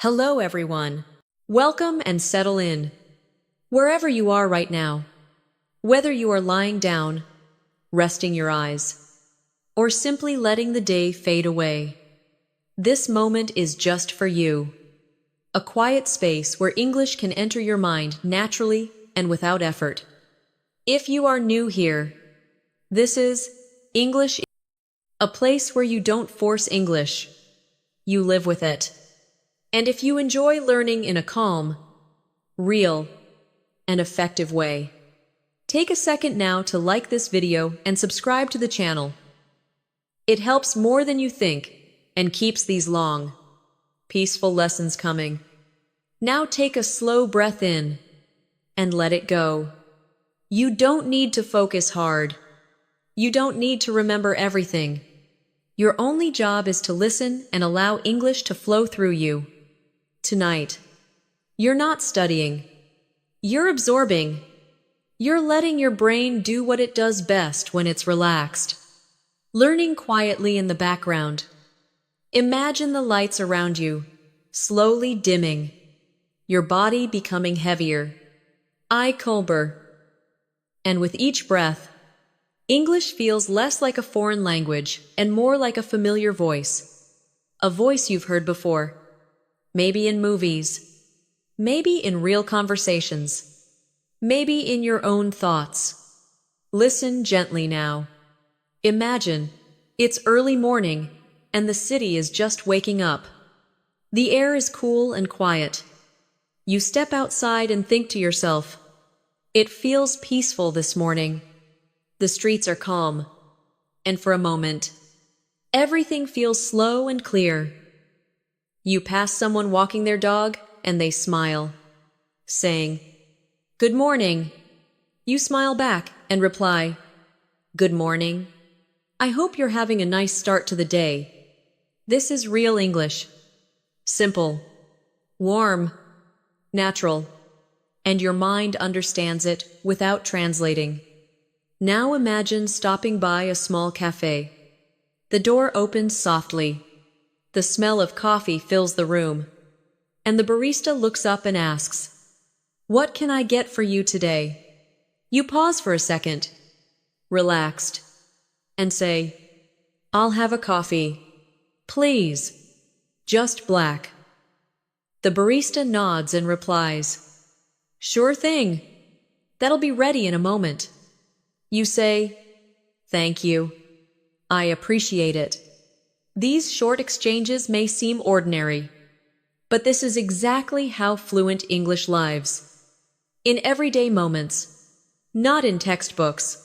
Hello, everyone. Welcome and settle in. Wherever you are right now, whether you are lying down, resting your eyes, or simply letting the day fade away, this moment is just for you. A quiet space where English can enter your mind naturally and without effort. If you are new here, this is English, a place where you don't force English. You live with it. And if you enjoy learning in a calm, real, and effective way, take a second now to like this video and subscribe to the channel. It helps more than you think and keeps these long, peaceful lessons coming. Now take a slow breath in and let it go. You don't need to focus hard. You don't need to remember everything. Your only job is to listen and allow English to flow through you. Tonight, you're not studying. You're absorbing. You're letting your brain do what it does best when it's relaxed. Learning quietly in the background. Imagine the lights around you, slowly dimming. Your body becoming heavier. Eye colder. And with each breath, English feels less like a foreign language and more like a familiar voice. A voice you've heard before. Maybe in movies. Maybe in real conversations. Maybe in your own thoughts. Listen gently now. Imagine it's early morning and the city is just waking up. The air is cool and quiet. You step outside and think to yourself, it feels peaceful this morning. The streets are calm. And for a moment, everything feels slow and clear. You pass someone walking their dog and they smile, saying, "Good morning." You smile back and reply, "Good morning. I hope you're having a nice start to the day." This is real English. Simple, warm, natural, and your mind understands it without translating. Now imagine stopping by a small cafe. The door opens softly. The smell of coffee fills the room. And the barista looks up and asks, "What can I get for you today?" You pause for a second, relaxed, and say, "I'll have a coffee. Please. Just black." The barista nods and replies, "Sure thing. That'll be ready in a moment." You say, "Thank you. I appreciate it." These short exchanges may seem ordinary, but this is exactly how fluent English lives. In everyday moments, not in textbooks,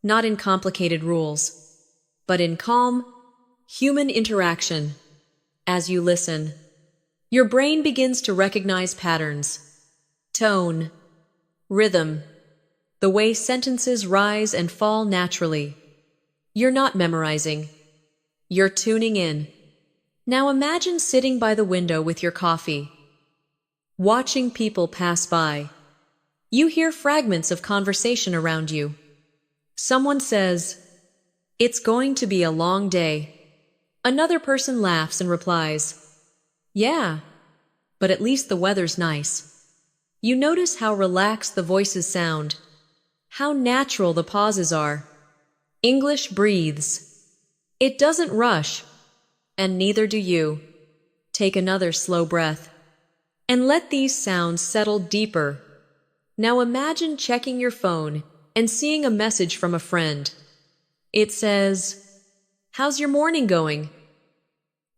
not in complicated rules, but in calm, human interaction. As you listen, your brain begins to recognize patterns, tone, rhythm, the way sentences rise and fall naturally. You're not memorizing. You're tuning in. Now imagine sitting by the window with your coffee, watching people pass by. You hear fragments of conversation around you. Someone says, "It's going to be a long day." Another person laughs and replies, "Yeah, but at least the weather's nice." You notice how relaxed the voices sound, how natural the pauses are. English breathes. It doesn't rush, and neither do you. Take another slow breath, and let these sounds settle deeper. Now imagine checking your phone and seeing a message from a friend. It says, "How's your morning going?"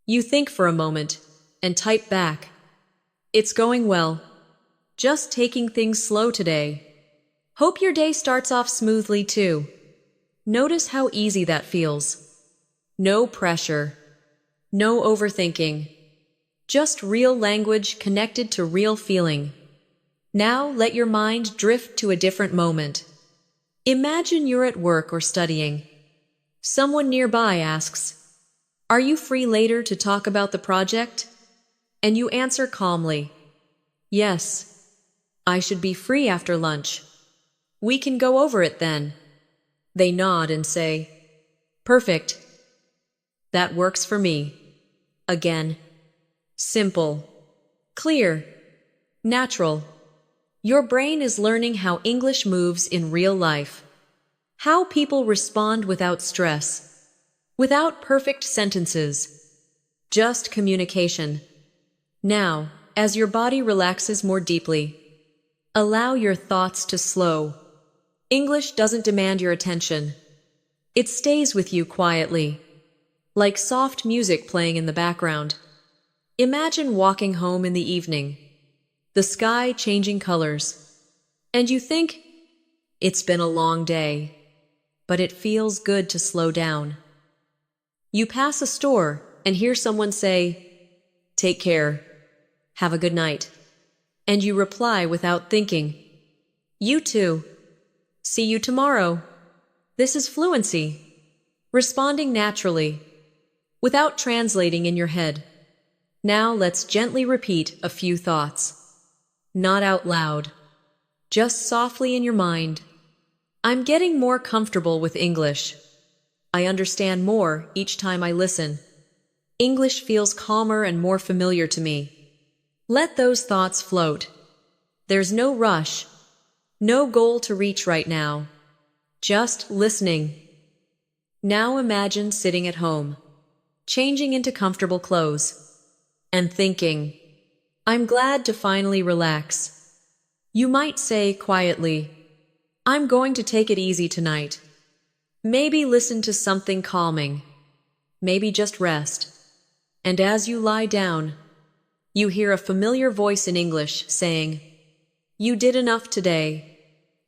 You think for a moment and type back, "It's going well. Just taking things slow today. Hope your day starts off smoothly too." Notice how easy that feels. No pressure. No overthinking. Just real language connected to real feeling. Now let your mind drift to a different moment. Imagine you're at work or studying. Someone nearby asks, "Are you free later to talk about the project?" And you answer calmly, "Yes, I should be free after lunch. We can go over it then." They nod and say, "Perfect. That works for me." Again, simple, clear, natural. Your brain is learning how English moves in real life, how people respond without stress, without perfect sentences, just communication. Now, as your body relaxes more deeply, allow your thoughts to slow. English doesn't demand your attention. It stays with you quietly, like soft music playing in the background. Imagine walking home in the evening, the sky changing colors, and you think, it's been a long day, but it feels good to slow down. You pass a store and hear someone say, "Take care, have a good night," and you reply without thinking, "You too. See you tomorrow." This is fluency, responding naturally, without translating in your head. Now let's gently repeat a few thoughts. Not out loud, just softly in your mind. I'm getting more comfortable with English. I understand more each time I listen. English feels calmer and more familiar to me. Let those thoughts float. There's no rush, no goal to reach right now. Just listening. Now imagine sitting at home, changing into comfortable clothes, and thinking, I'm glad to finally relax. You might say quietly, I'm going to take it easy tonight. Maybe listen to something calming. Maybe just rest. And as you lie down, you hear a familiar voice in English saying, You did enough today.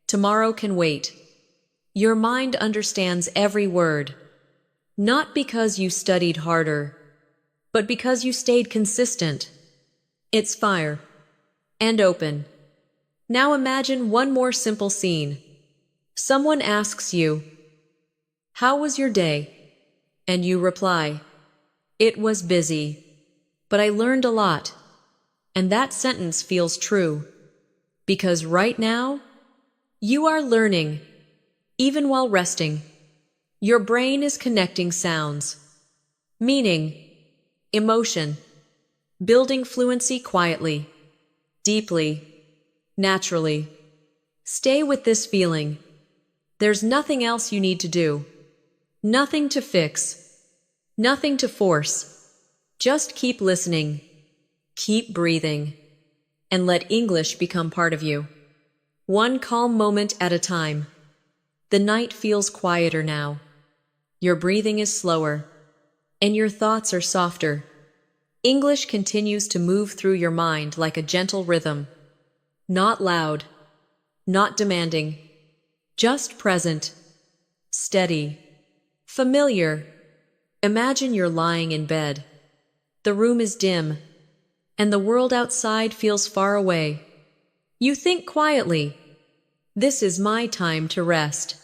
Tomorrow can wait. Your mind understands every word, not because you studied harder, but because you stayed consistent. It's fire and open. Now imagine one more simple scene. Someone asks you, How was your day? And you reply, It was busy, but I learned a lot. And that sentence feels true, because right now, you are learning, even while resting. Your brain is connecting sounds, meaning, emotion, building fluency quietly, deeply, naturally. Stay with this feeling. There's nothing else you need to do. Nothing to fix. Nothing to force. Just keep listening. Keep breathing. And let English become part of you. One calm moment at a time. The night feels quieter now. Your breathing is slower. And your thoughts are softer. English continues to move through your mind like a gentle rhythm. Not loud. Not demanding. Just present. Steady. Familiar. Imagine you're lying in bed. The room is dim, and the world outside feels far away. You think quietly, this is my time to rest,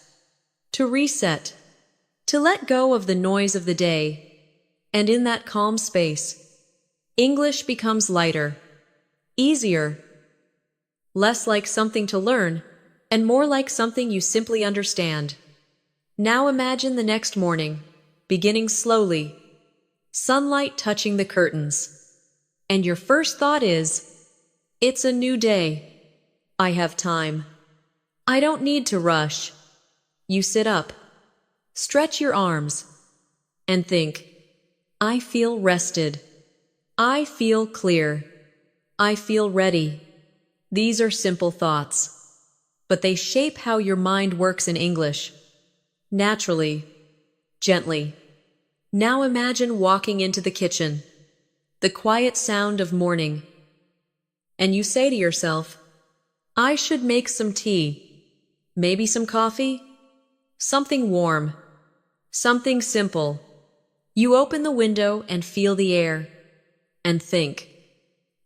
to reset, to let go of the noise of the day. And in that calm space, English becomes lighter, easier, less like something to learn, and more like something you simply understand. Now imagine the next morning, beginning slowly, sunlight touching the curtains. And your first thought is, it's a new day. I have time. I don't need to rush. You sit up, stretch your arms, and think, I feel rested. I feel clear. I feel ready. These are simple thoughts, but they shape how your mind works in English. Naturally, gently. Now imagine walking into the kitchen, the quiet sound of morning, and you say to yourself, I should make some tea, maybe some coffee, something warm, something simple. You open the window and feel the air, and think,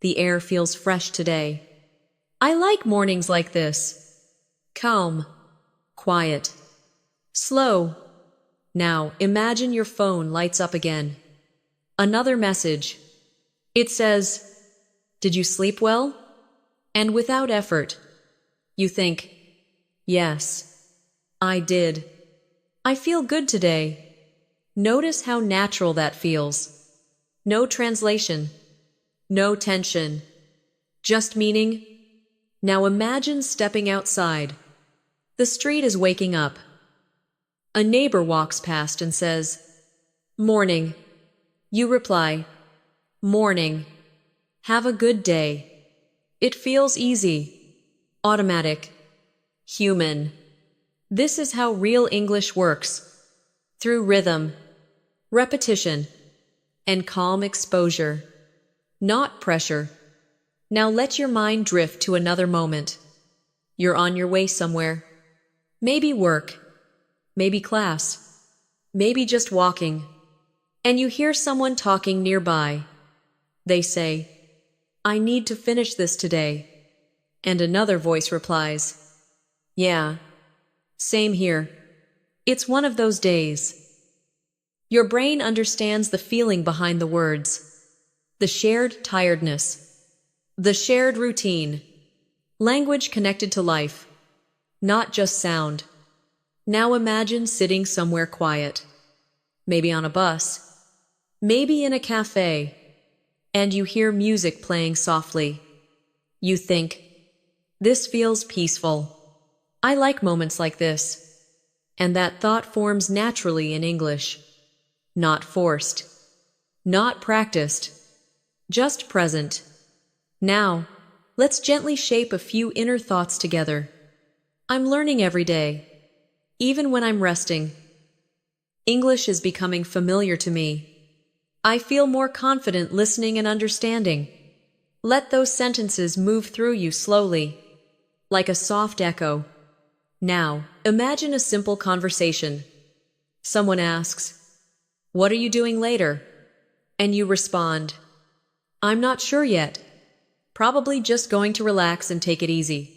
the air feels fresh today. I like mornings like this. Calm, quiet, slow. Now imagine your phone lights up again. Another message. It says, Did you sleep well? And without effort, you think, Yes, I did. I feel good today. Notice how natural that feels. No translation. No tension. Just meaning, now imagine stepping outside. The street is waking up. A neighbor walks past and says, "Morning." You reply, "Morning. Have a good day." It feels easy, automatic, human. This is how real English works, through rhythm, repetition, and calm exposure, not pressure. Now let your mind drift to another moment. You're on your way somewhere. Maybe work, maybe class, maybe just walking. And you hear someone talking nearby. They say, "I need to finish this today." And another voice replies, "Yeah, same here. It's one of those days." Your brain understands the feeling behind the words, the shared tiredness, the shared routine, language connected to life, not just sound. Now imagine sitting somewhere quiet, maybe on a bus, maybe in a cafe, and you hear music playing softly. You think, "This feels peaceful. I like moments like this." And that thought forms naturally in English. Not forced, not practiced, just present. Now, let's gently shape a few inner thoughts together. I'm learning every day, even when I'm resting. English is becoming familiar to me. I feel more confident listening and understanding. Let those sentences move through you slowly, like a soft echo. Now, imagine a simple conversation. Someone asks, "What are you doing later?" And you respond, "I'm not sure yet. Probably just going to relax and take it easy."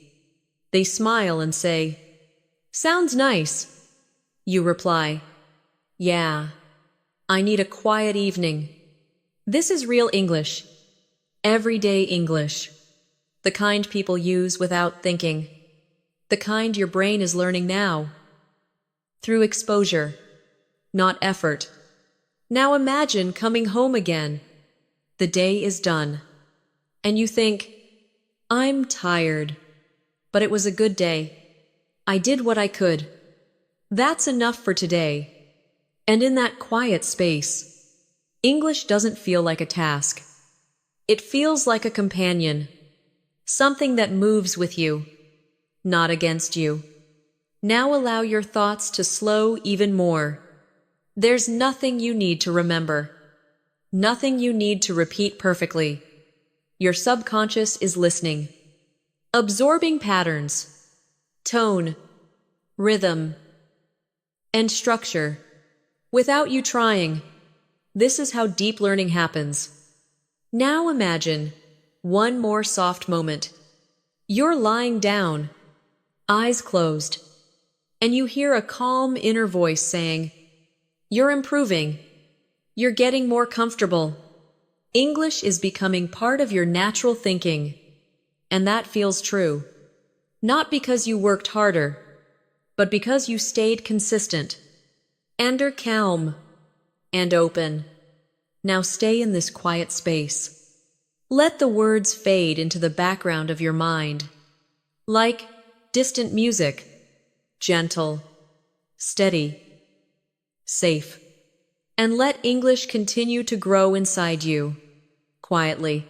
They smile and say, "Sounds nice." You reply, "Yeah, I need a quiet evening." This is real English, everyday English, the kind people use without thinking, the kind your brain is learning now, through exposure, not effort. Now imagine coming home again. The day is done. And you think, "I'm tired, but it was a good day. I did what I could. That's enough for today." And in that quiet space, English doesn't feel like a task. It feels like a companion, something that moves with you, not against you. Now allow your thoughts to slow even more. There's nothing you need to remember, nothing you need to repeat perfectly. Your subconscious is listening, absorbing patterns, tone, rhythm, and structure, without you trying. This is how deep learning happens. Now imagine one more soft moment. You're lying down, eyes closed, and you hear a calm inner voice saying, "You're improving. You're getting more comfortable." English is becoming part of your natural thinking. And that feels true. Not because you worked harder, but because you stayed consistent, and are calm, and open. Now stay in this quiet space. Let the words fade into the background of your mind, like distant music, gentle, steady, safe. And let English continue to grow inside you, quietly,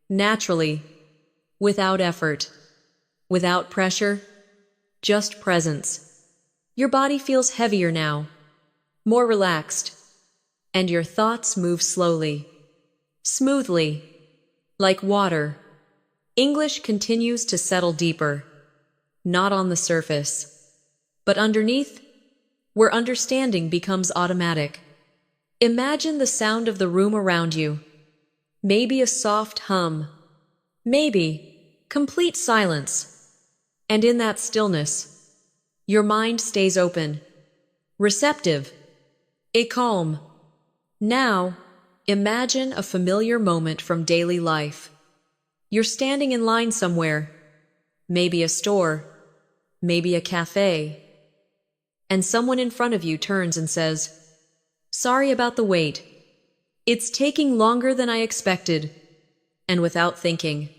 naturally, without effort, without pressure, just presence. Your body feels heavier now, more relaxed, and your thoughts move slowly, smoothly, like water. English continues to settle deeper, not on the surface, but underneath, where understanding becomes automatic. Imagine the sound of the room around you. Maybe a soft hum. Maybe complete silence. And in that stillness, your mind stays open, receptive, calm. Now, imagine a familiar moment from daily life. You're standing in line somewhere, maybe a store, maybe a cafe, and someone in front of you turns and says, "Sorry about the wait. It's taking longer than I expected." And without thinking,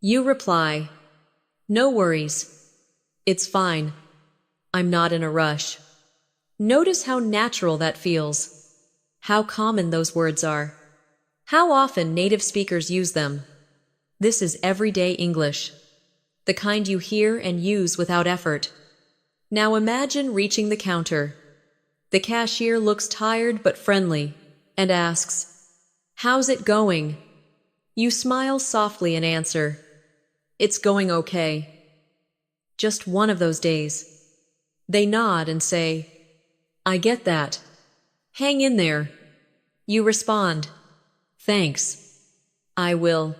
You reply, "No worries. It's fine. I'm not in a rush." Notice how natural that feels, how common those words are, how often native speakers use them. This is everyday English, the kind you hear and use without effort. Now imagine reaching the counter. The cashier looks tired but friendly and asks, "How's it going?" You smile softly and answer, "It's going okay. Just one of those days." They nod and say, "I get that. Hang in there." You respond, "Thanks. I will."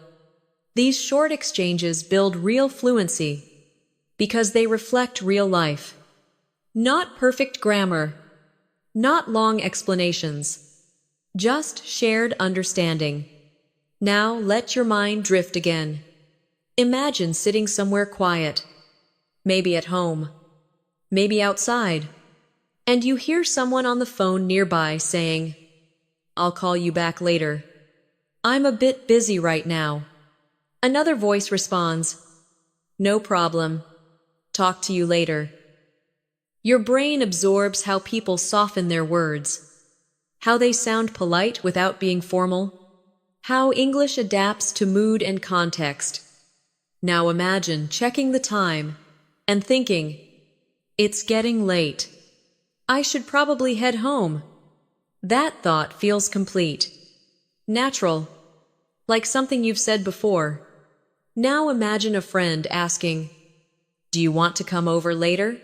These short exchanges build real fluency because they reflect real life. Not perfect grammar, not long explanations, just shared understanding. Now let your mind drift again. Imagine sitting somewhere quiet, maybe at home, maybe outside, and you hear someone on the phone nearby saying, "I'll call you back later. I'm a bit busy right now." Another voice responds, "No problem. Talk to you later." Your brain absorbs how people soften their words, how they sound polite without being formal, how English adapts to mood and context. Now imagine checking the time and thinking, "It's getting late. I should probably head home." That thought feels complete, natural, like something you've said before. Now imagine a friend asking, "Do you want to come over later?"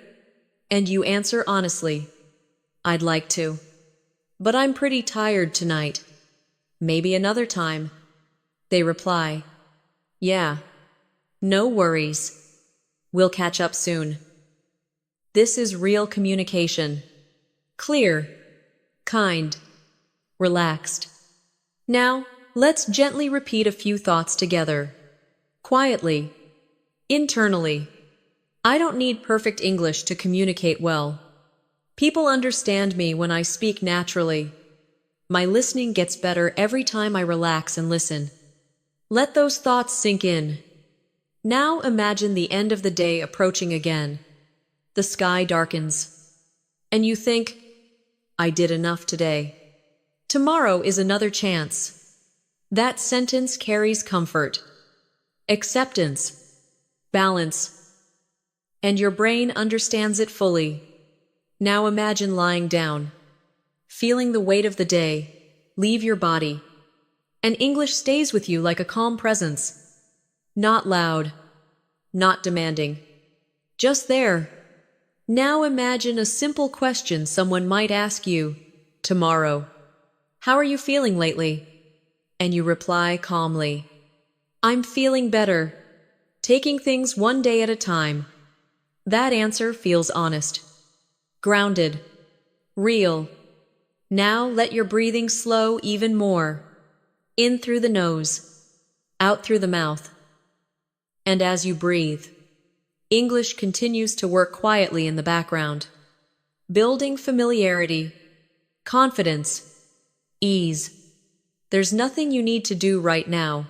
And you answer honestly, "I'd like to, but I'm pretty tired tonight. Maybe another time." They reply, "Yeah, no worries. We'll catch up soon." This is real communication. Clear, kind, relaxed. Now, let's gently repeat a few thoughts together. Quietly, internally. I don't need perfect English to communicate well. People understand me when I speak naturally. My listening gets better every time I relax and listen. Let those thoughts sink in. Now imagine the end of the day approaching again. The sky darkens, and you think, "I did enough today. Tomorrow is another chance." That sentence carries comfort, acceptance, balance, and your brain understands it fully. Now imagine lying down, feeling the weight of the day leave your body, and English stays with you like a calm presence. Not loud, not demanding, just there. Now imagine a simple question someone might ask you tomorrow. "How are you feeling lately?" And you reply calmly, "I'm feeling better, taking things one day at a time." That answer feels honest, grounded, real. Now let your breathing slow even more. In through the nose, out through the mouth. And as you breathe, English continues to work quietly in the background, building familiarity, confidence, ease. There's nothing you need to do right now,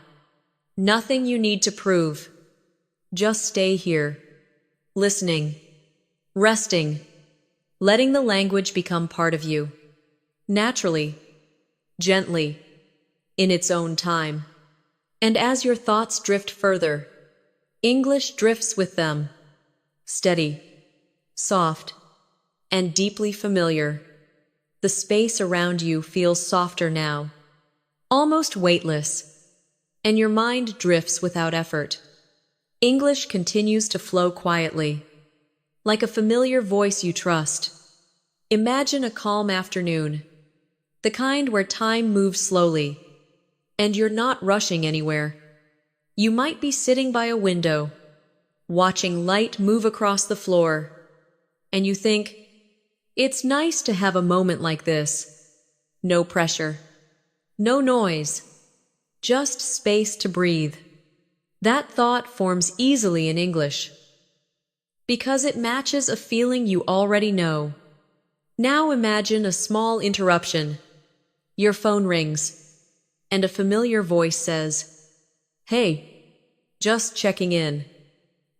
nothing you need to prove. Just stay here, listening, resting, letting the language become part of you, naturally, gently, in its own time. And as your thoughts drift further, English drifts with them, steady, soft, and deeply familiar. The space around you feels softer now, almost weightless, and your mind drifts without effort. English continues to flow quietly, like a familiar voice you trust. Imagine a calm afternoon, the kind where time moves slowly, and you're not rushing anywhere. You might be sitting by a window, watching light move across the floor, and you think, "It's nice to have a moment like this." No pressure, no noise, just space to breathe. That thought forms easily in English because it matches a feeling you already know. Now imagine a small interruption. Your phone rings, and a familiar voice says, "Hey, Just checking in.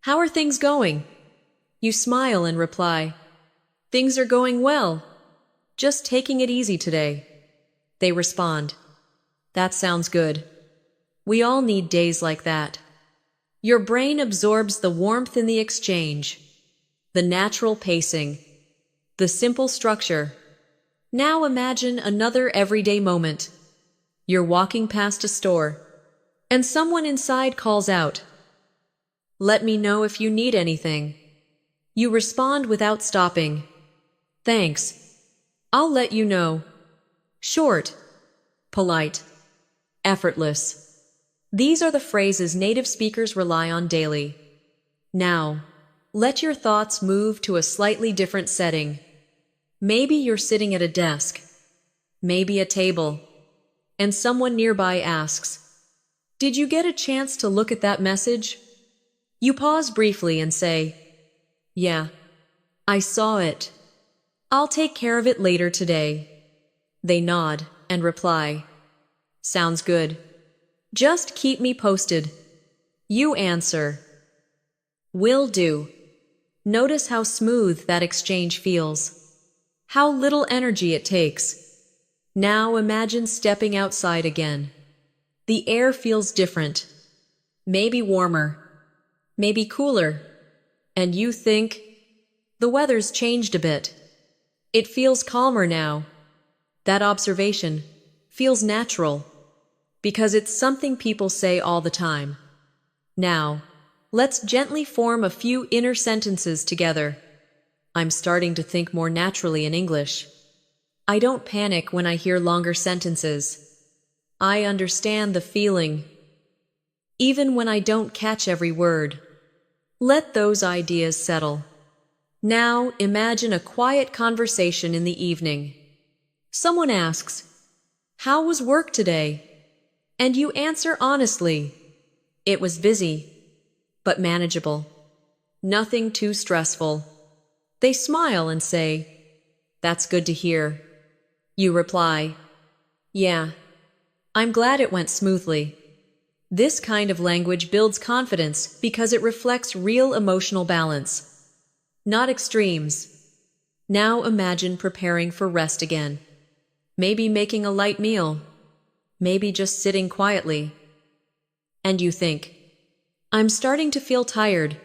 How are things going? You smile and reply, things are going well. Just taking it easy today. They respond, that sounds good. We all need days like that. Your brain absorbs the warmth in the exchange, the natural pacing, the simple structure. Now imagine another everyday moment. You're walking past a store, and someone inside calls out, let me know if you need anything. You respond without stopping, thanks. I'll let you know. Short, polite, effortless. These are the phrases native speakers rely on daily. Now, let your thoughts move to a slightly different setting. Maybe you're sitting at a desk, maybe a table, and someone nearby asks, did you get a chance to look at that message? You pause briefly and say, yeah, I saw it. I'll take care of it later today. They nod and reply, sounds good. Just keep me posted. You answer, will do. Notice how smooth that exchange feels. How little energy it takes. Now imagine stepping outside again. The air feels different. Maybe warmer. Maybe cooler. And you think, the weather's changed a bit. It feels calmer now. That observation feels natural, because it's something people say all the time. Now, let's gently form a few inner sentences together. I'm starting to think more naturally in English. I don't panic when I hear longer sentences. I understand the feeling, even when I don't catch every word. Let those ideas settle. Now, imagine a quiet conversation in the evening. Someone asks, how was work today? And you answer honestly, it was busy, but manageable. Nothing too stressful. They smile and say, that's good to hear. You reply, yeah, I'm glad it went smoothly. This kind of language builds confidence because it reflects real emotional balance, not extremes. Now imagine preparing for rest again. Maybe making a light meal. Maybe just sitting quietly. And you think, I'm starting to feel tired.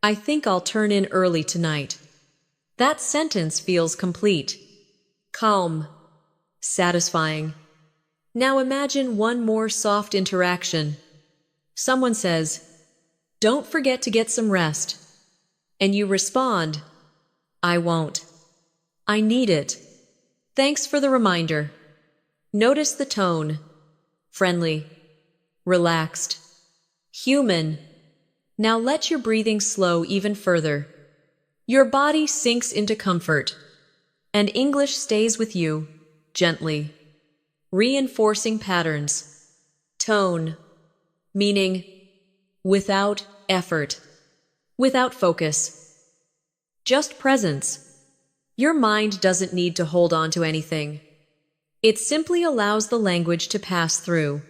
I think I'll turn in early tonight. That sentence feels complete, calm, satisfying. Now imagine one more soft interaction. Someone says, don't forget to get some rest. And you respond, I won't. I need it. Thanks for the reminder. Notice the tone. Friendly, relaxed, human. Now let your breathing slow even further. Your body sinks into comfort, and English stays with you, gently, reinforcing patterns, tone, meaning, without effort, without focus, just presence. Your mind doesn't need to hold on to anything. It simply allows the language to pass through,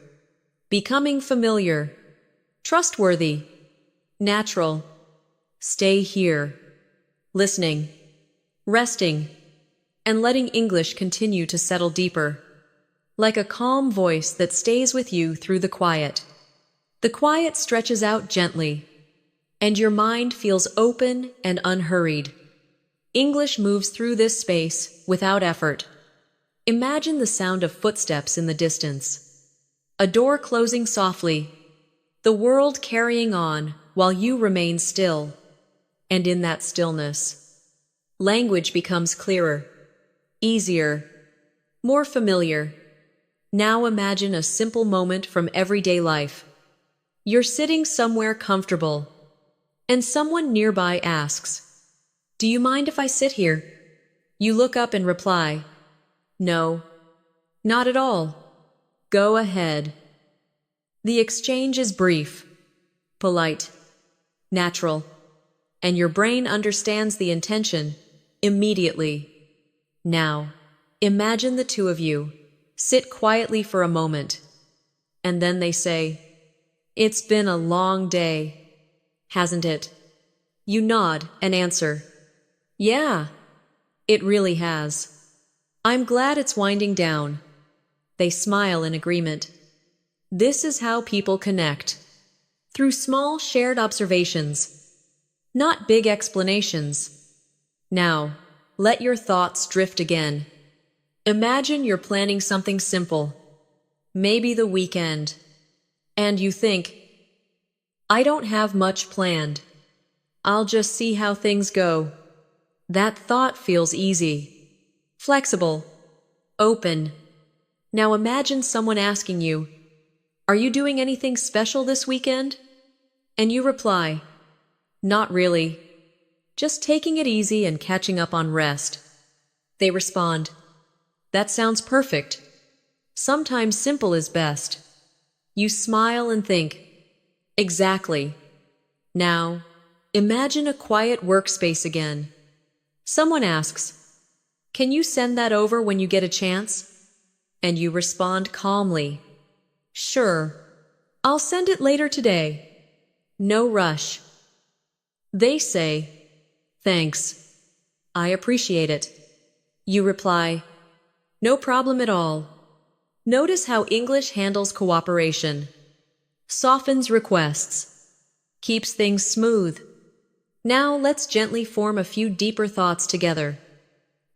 becoming familiar, trustworthy, natural. Stay here, listening, resting, and letting English continue to settle deeper, like a calm voice that stays with you through the quiet. The quiet stretches out gently, and your mind feels open and unhurried. English moves through this space without effort. Imagine the sound of footsteps in the distance, a door closing softly, the world carrying on while you remain still. And in that stillness, language becomes clearer, easier, more familiar. Now imagine a simple moment from everyday life. You're sitting somewhere comfortable, and someone nearby asks, do you mind if I sit here? You look up and reply, no, not at all. Go ahead. The exchange is brief, polite, natural, and your brain understands the intention immediately. Now, imagine the two of you sit quietly for a moment, and then they say, It's been a long day, hasn't it? You nod and answer, yeah, it really has. I'm glad it's winding down. They smile in agreement. This is how people connect. Through small shared observations, not big explanations. Now, let your thoughts drift again. Imagine you're planning something simple, maybe the weekend, and you think, I don't have much planned. I'll just see how things go. That thought feels easy, flexible, open. Now imagine someone asking you, are you doing anything special this weekend? And you reply, not really. Just taking it easy and catching up on rest. They respond, that sounds perfect. Sometimes simple is best. You smile and think, exactly. Now, imagine a quiet workspace again. Someone asks, can you send that over when you get a chance? And you respond calmly, sure, I'll send it later today. No rush. They say, thanks. I appreciate it. You reply, no problem at all. Notice how English handles cooperation, softens requests, keeps things smooth. Now let's gently form a few deeper thoughts together.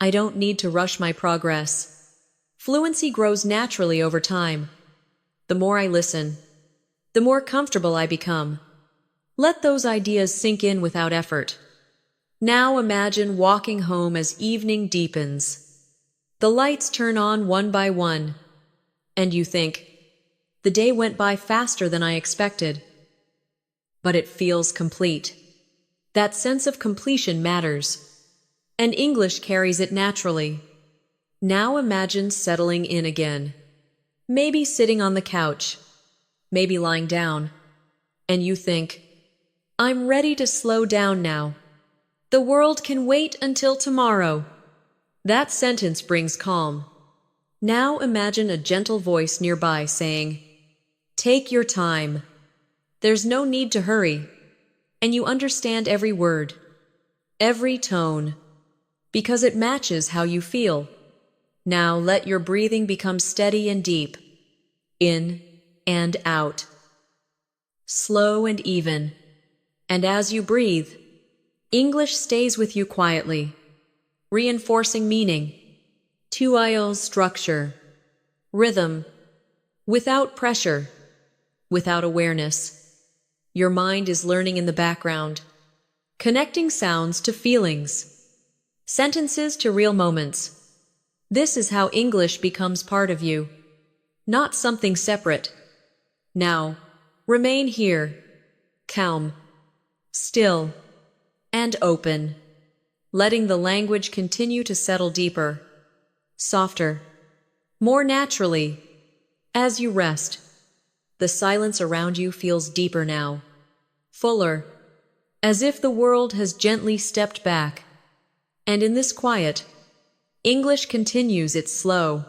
I don't need to rush my progress. Fluency grows naturally over time. The more I listen, the more comfortable I become. Let those ideas sink in without effort. Now imagine walking home as evening deepens. The lights turn on one by one, and you think, the day went by faster than I expected. But it feels complete. That sense of completion matters, and English carries it naturally. Now imagine settling in again. Maybe sitting on the couch, maybe lying down, and you think, I'm ready to slow down now. The world can wait until tomorrow. That sentence brings calm. Now imagine a gentle voice nearby saying, take your time. There's no need to hurry. And you understand every word, every tone, because it matches how you feel. Now let your breathing become steady and deep, in and out, slow and even. And as you breathe, English stays with you quietly, reinforcing meaning, structure, rhythm, without pressure, without awareness. Your mind is learning in the background, connecting sounds to feelings, sentences to real moments. This is how English becomes part of you, not something separate. Now, remain here, calm, still, and open, letting the language continue to settle deeper, softer, more naturally. As you rest, the silence around you feels deeper now, fuller, as if the world has gently stepped back. And in this quiet, English continues its slow,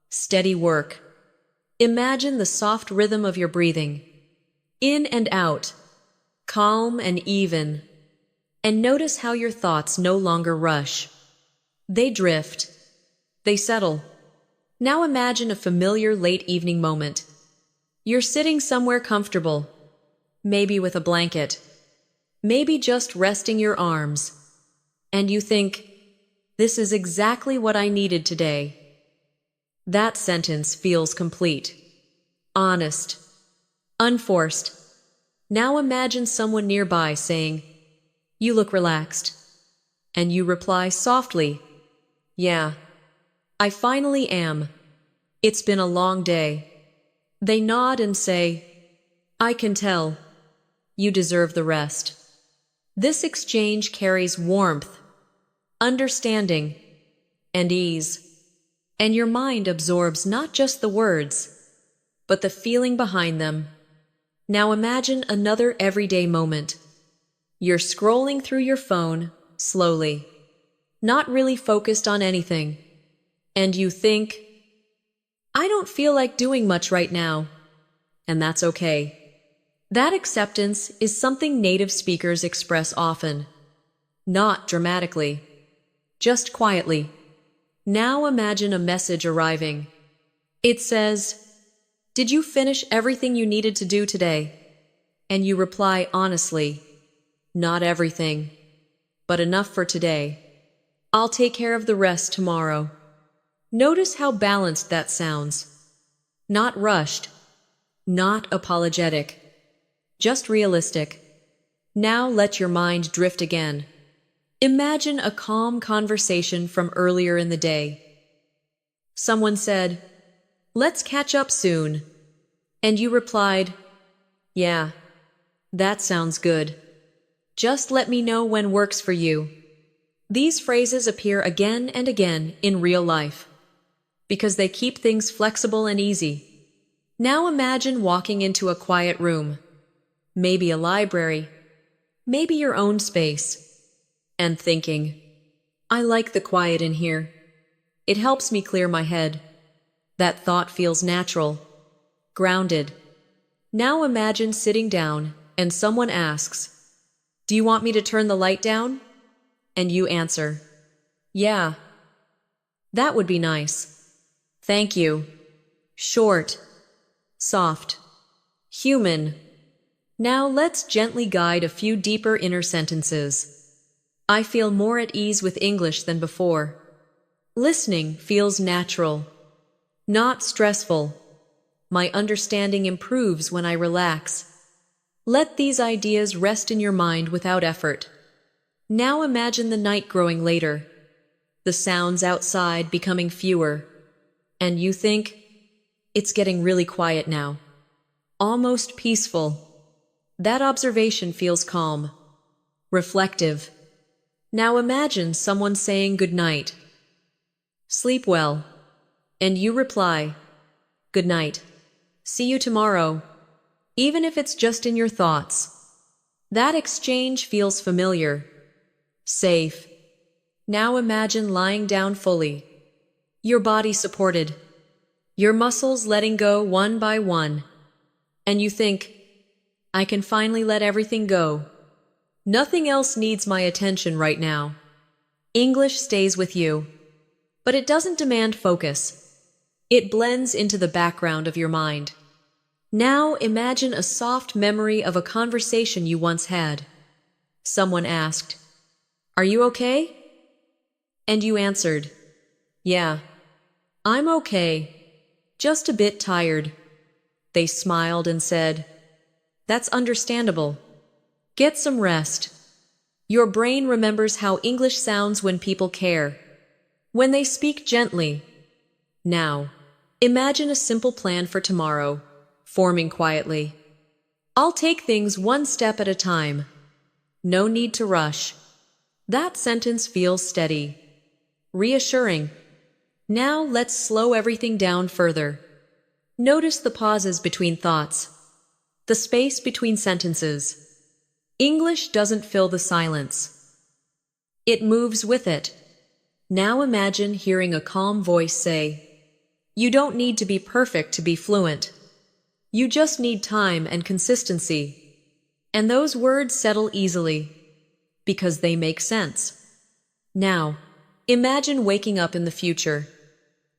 steady work. Imagine the soft rhythm of your breathing, in and out, calm and even. And notice how your thoughts no longer rush. They drift. They settle. Now imagine a familiar late evening moment. You're sitting somewhere comfortable, maybe with a blanket, maybe just resting your arms, and you think, this is exactly what I needed today. That sentence feels complete, honest, unforced. Now imagine someone nearby saying, you look relaxed, and you reply softly, yeah, I finally am. It's been a long day. They nod and say, I can tell. You deserve the rest. This exchange carries warmth, understanding, and ease. And your mind absorbs not just the words, but the feeling behind them. Now imagine another everyday moment. You're scrolling through your phone, slowly, not really focused on anything. And you think, I don't feel like doing much right now. And that's okay. That acceptance is something native speakers express often. Not dramatically, just quietly. Now imagine a message arriving. It says, "Did you finish everything you needed to do today?" And you reply honestly, "Not everything, but enough for today. I'll take care of the rest tomorrow." Notice how balanced that sounds. Not rushed, not apologetic, just realistic. Now let your mind drift again. Imagine a calm conversation from earlier in the day. Someone said, "Let's catch up soon." And you replied, "Yeah, that sounds good. Just let me know when works for you." These phrases appear again and again in real life because they keep things flexible and easy. Now imagine walking into a quiet room, maybe a library, maybe your own space, and thinking, "I like the quiet in here. It helps me clear my head." That thought feels natural, grounded. Now imagine sitting down and someone asks, "Do you want me to turn the light down?" And you answer, "Yeah, that would be nice. Thank you." Short, soft, human. Now let's gently guide a few deeper inner sentences. I feel more at ease with English than before. Listening feels natural, not stressful. My understanding improves when I relax. Let these ideas rest in your mind without effort. Now imagine the night growing later, the sounds outside becoming fewer, and you think, "It's getting really quiet now. Almost peaceful." That observation feels calm, reflective. Now imagine someone saying good night. "Sleep well." And you reply, "Good night. See you tomorrow," even if it's just in your thoughts. That exchange feels familiar, safe. Now imagine lying down fully, your body supported, your muscles letting go one by one, and you think, "I can finally let everything go. Nothing else needs my attention right now." English stays with you, but it doesn't demand focus. It blends into the background of your mind. Now imagine a soft memory of a conversation you once had. Someone asked, "Are you okay?" And you answered, "Yeah, I'm okay, just a bit tired." They smiled and said, "That's understandable. Get some rest." Your brain remembers how English sounds when people care, when they speak gently. Now, imagine a simple plan for tomorrow, forming quietly. "I'll take things one step at a time. No need to rush." That sentence feels steady, reassuring. Now let's slow everything down further. Notice the pauses between thoughts, the space between sentences. English doesn't fill the silence. It moves with it. Now imagine hearing a calm voice say, "You don't need to be perfect to be fluent. You just need time and consistency." And those words settle easily, because they make sense. Now, imagine waking up in the future,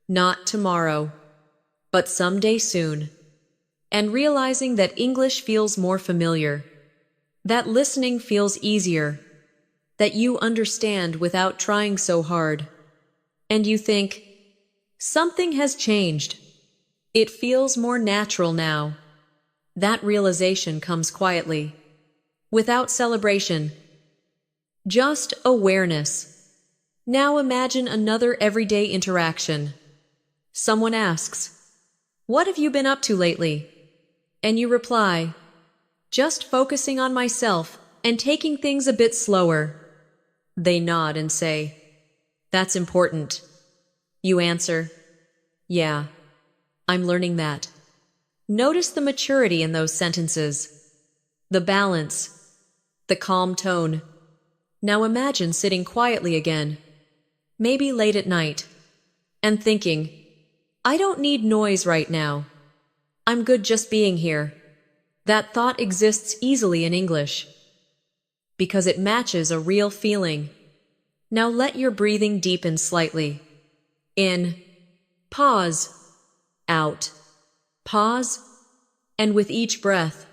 not tomorrow, but someday soon, and realizing that English feels more familiar, that listening feels easier, that you understand without trying so hard. And you think, something has changed. It feels more natural now. That realization comes quietly, without celebration, just awareness. Now imagine another everyday interaction. Someone asks, "What have you been up to lately?" And you reply, "Just focusing on myself and taking things a bit slower." They nod and say, "That's important." You answer, "Yeah, I'm learning that." Notice the maturity in those sentences, the balance, the calm tone. Now imagine sitting quietly again, maybe late at night, and thinking, "I don't need noise right now. I'm good just being here." That thought exists easily in English because it matches a real feeling. Now let your breathing deepen slightly. In, pause, out, pause, and with each breath,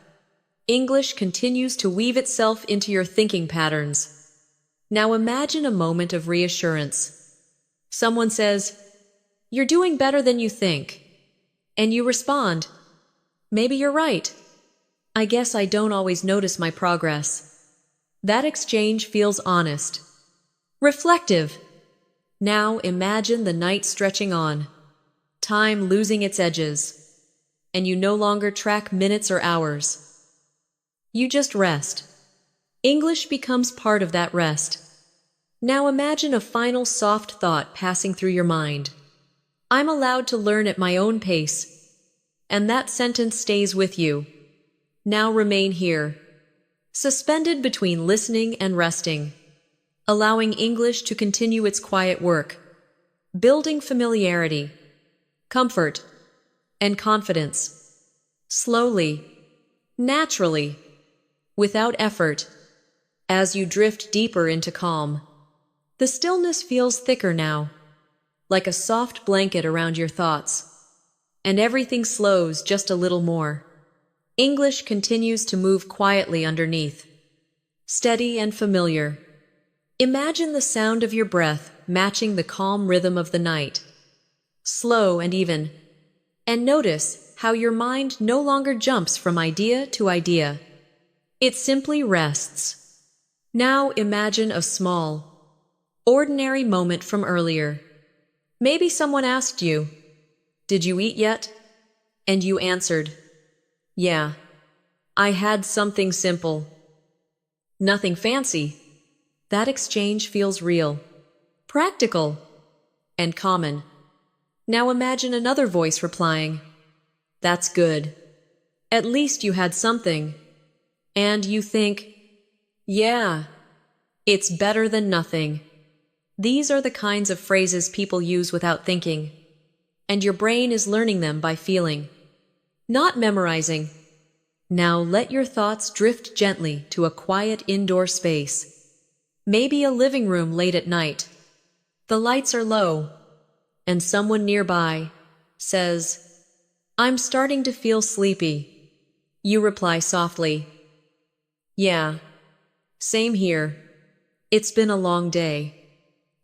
English continues to weave itself into your thinking patterns. Now imagine a moment of reassurance. Someone says, "You're doing better than you think." And you respond, "Maybe you're right. I guess I don't always notice my progress." That exchange feels honest, reflective. Now imagine the night stretching on, time losing its edges, and you no longer track minutes or hours. You just rest. English becomes part of that rest. Now imagine a final soft thought passing through your mind. I'm allowed to learn at my own pace. And that sentence stays with you. Now remain here, suspended between listening and resting, allowing English to continue its quiet work, building familiarity, comfort, and confidence. Slowly, naturally, without effort, as you drift deeper into calm. The stillness feels thicker now, like a soft blanket around your thoughts, and everything slows just a little more. English continues to move quietly underneath, steady and familiar. Imagine the sound of your breath matching the calm rhythm of the night, slow and even, and notice how your mind no longer jumps from idea to idea. It simply rests. Now imagine a small, ordinary moment from earlier. Maybe someone asked you, "Did you eat yet?" And you answered, "Yeah, I had something simple. Nothing fancy." That exchange feels real, practical, and common. Now imagine another voice replying, "That's good. At least you had something." And you think, "Yeah, it's better than nothing." These are the kinds of phrases people use without thinking, and your brain is learning them by feeling, not memorizing. Now let your thoughts drift gently to a quiet indoor space. Maybe a living room late at night. The lights are low, and someone nearby says, "I'm starting to feel sleepy." You reply softly, "Yeah, same here. It's been a long day."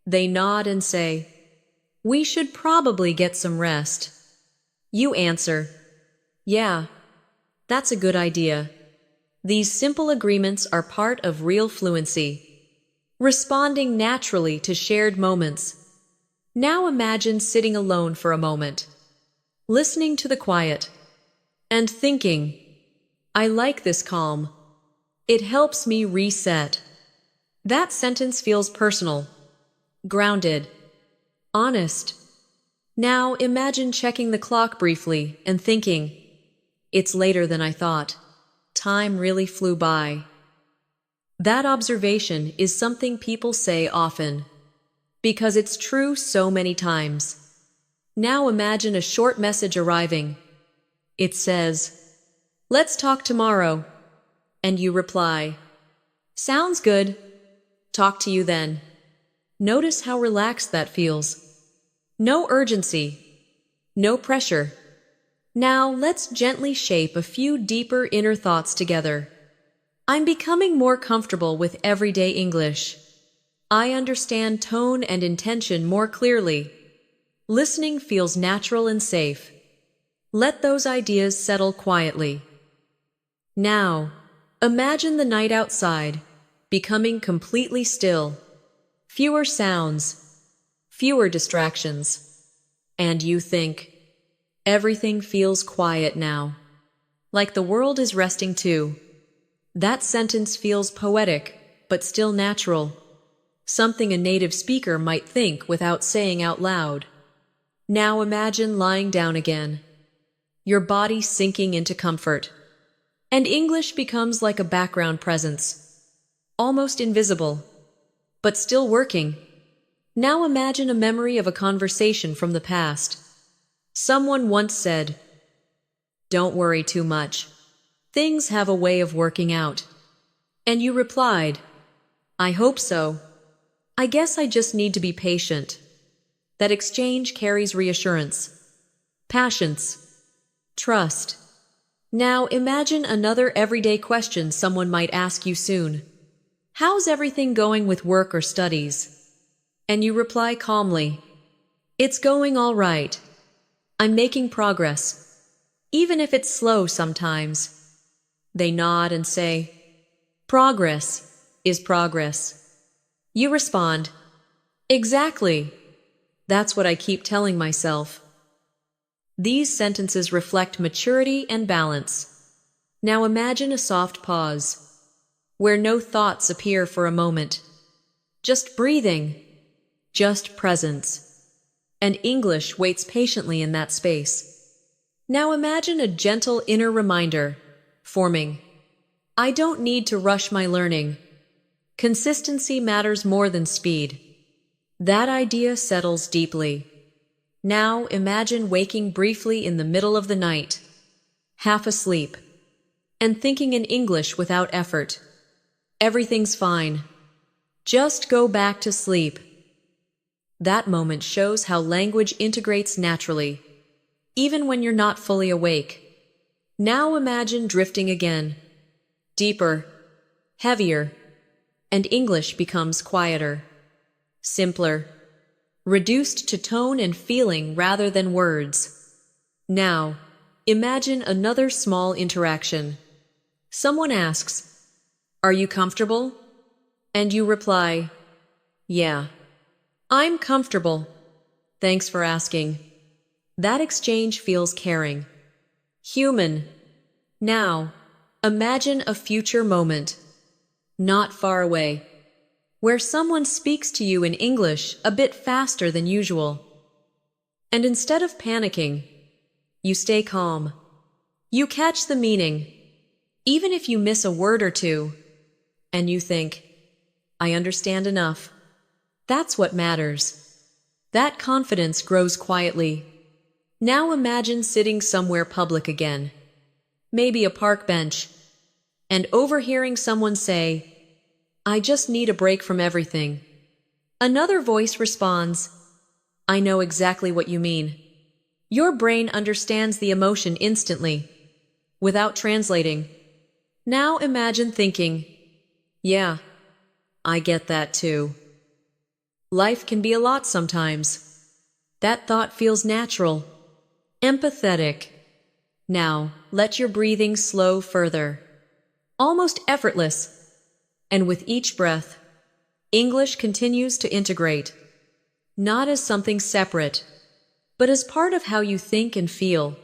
They nod and say, "We should probably get some rest." You answer, "Yeah, that's a good idea." These simple agreements are part of real fluency, responding naturally to shared moments. Now imagine sitting alone for a moment, listening to the quiet, and thinking, "I like this calm. It helps me reset." That sentence feels personal, grounded, honest. Now imagine checking the clock briefly and thinking, "It's later than I thought. Time really flew by." That observation is something people say often, because it's true so many times. Now imagine a short message arriving. It says, "Let's talk tomorrow." And you reply, "Sounds good. Talk to you then." Notice how relaxed that feels. No urgency, no pressure. Now let's gently shape a few deeper inner thoughts together. I'm becoming more comfortable with everyday English. I understand tone and intention more clearly. Listening feels natural and safe. Let those ideas settle quietly. Now, imagine the night outside, becoming completely still. Fewer sounds, fewer distractions. And you think, everything feels quiet now, like the world is resting too. That sentence feels poetic, but still natural. Something a native speaker might think without saying out loud. Now imagine lying down again, your body sinking into comfort. And English becomes like a background presence, almost invisible, but still working. Now imagine a memory of a conversation from the past. Someone once said, "Don't worry too much. Things have a way of working out. And you replied, I hope so. I guess I just need to be patient. That exchange carries reassurance, patience, trust. Now imagine another everyday question someone might ask you soon. How's everything going with work or studies? And you reply calmly, It's going all right. I'm making progress, even if it's slow sometimes. They nod and say, Progress is progress. You respond, Exactly. That's what I keep telling myself. These sentences reflect maturity and balance. Now imagine a soft pause, where no thoughts appear for a moment. Just breathing, just presence. And English waits patiently in that space. Now imagine a gentle inner reminder forming. I don't need to rush my learning. Consistency matters more than speed. That idea settles deeply. Now imagine waking briefly in the middle of the night, half asleep, and thinking in English without effort. Everything's fine. Just go back to sleep. That moment shows how language integrates naturally, even when you're not fully awake. Now imagine drifting again, deeper, heavier, and English becomes quieter, simpler, reduced to tone and feeling rather than words. Now, imagine another small interaction. Someone asks, Are you comfortable? And you reply, Yeah, I'm comfortable. Thanks for asking. That exchange feels caring, human. Now, imagine a future moment, not far away, where someone speaks to you in English a bit faster than usual. And instead of panicking, you stay calm. You catch the meaning, even if you miss a word or two, and you think, I understand enough. That's what matters. That confidence grows quietly. Now imagine sitting somewhere public again, maybe a park bench, and overhearing someone say, I just need a break from everything. Another voice responds, I know exactly what you mean. Your brain understands the emotion instantly, without translating. Now imagine thinking, Yeah, I get that too. Life can be a lot sometimes. That thought feels natural, empathetic. Now, let your breathing slow further, almost effortless. And with each breath, English continues to integrate, not as something separate, but as part of how you think and feel.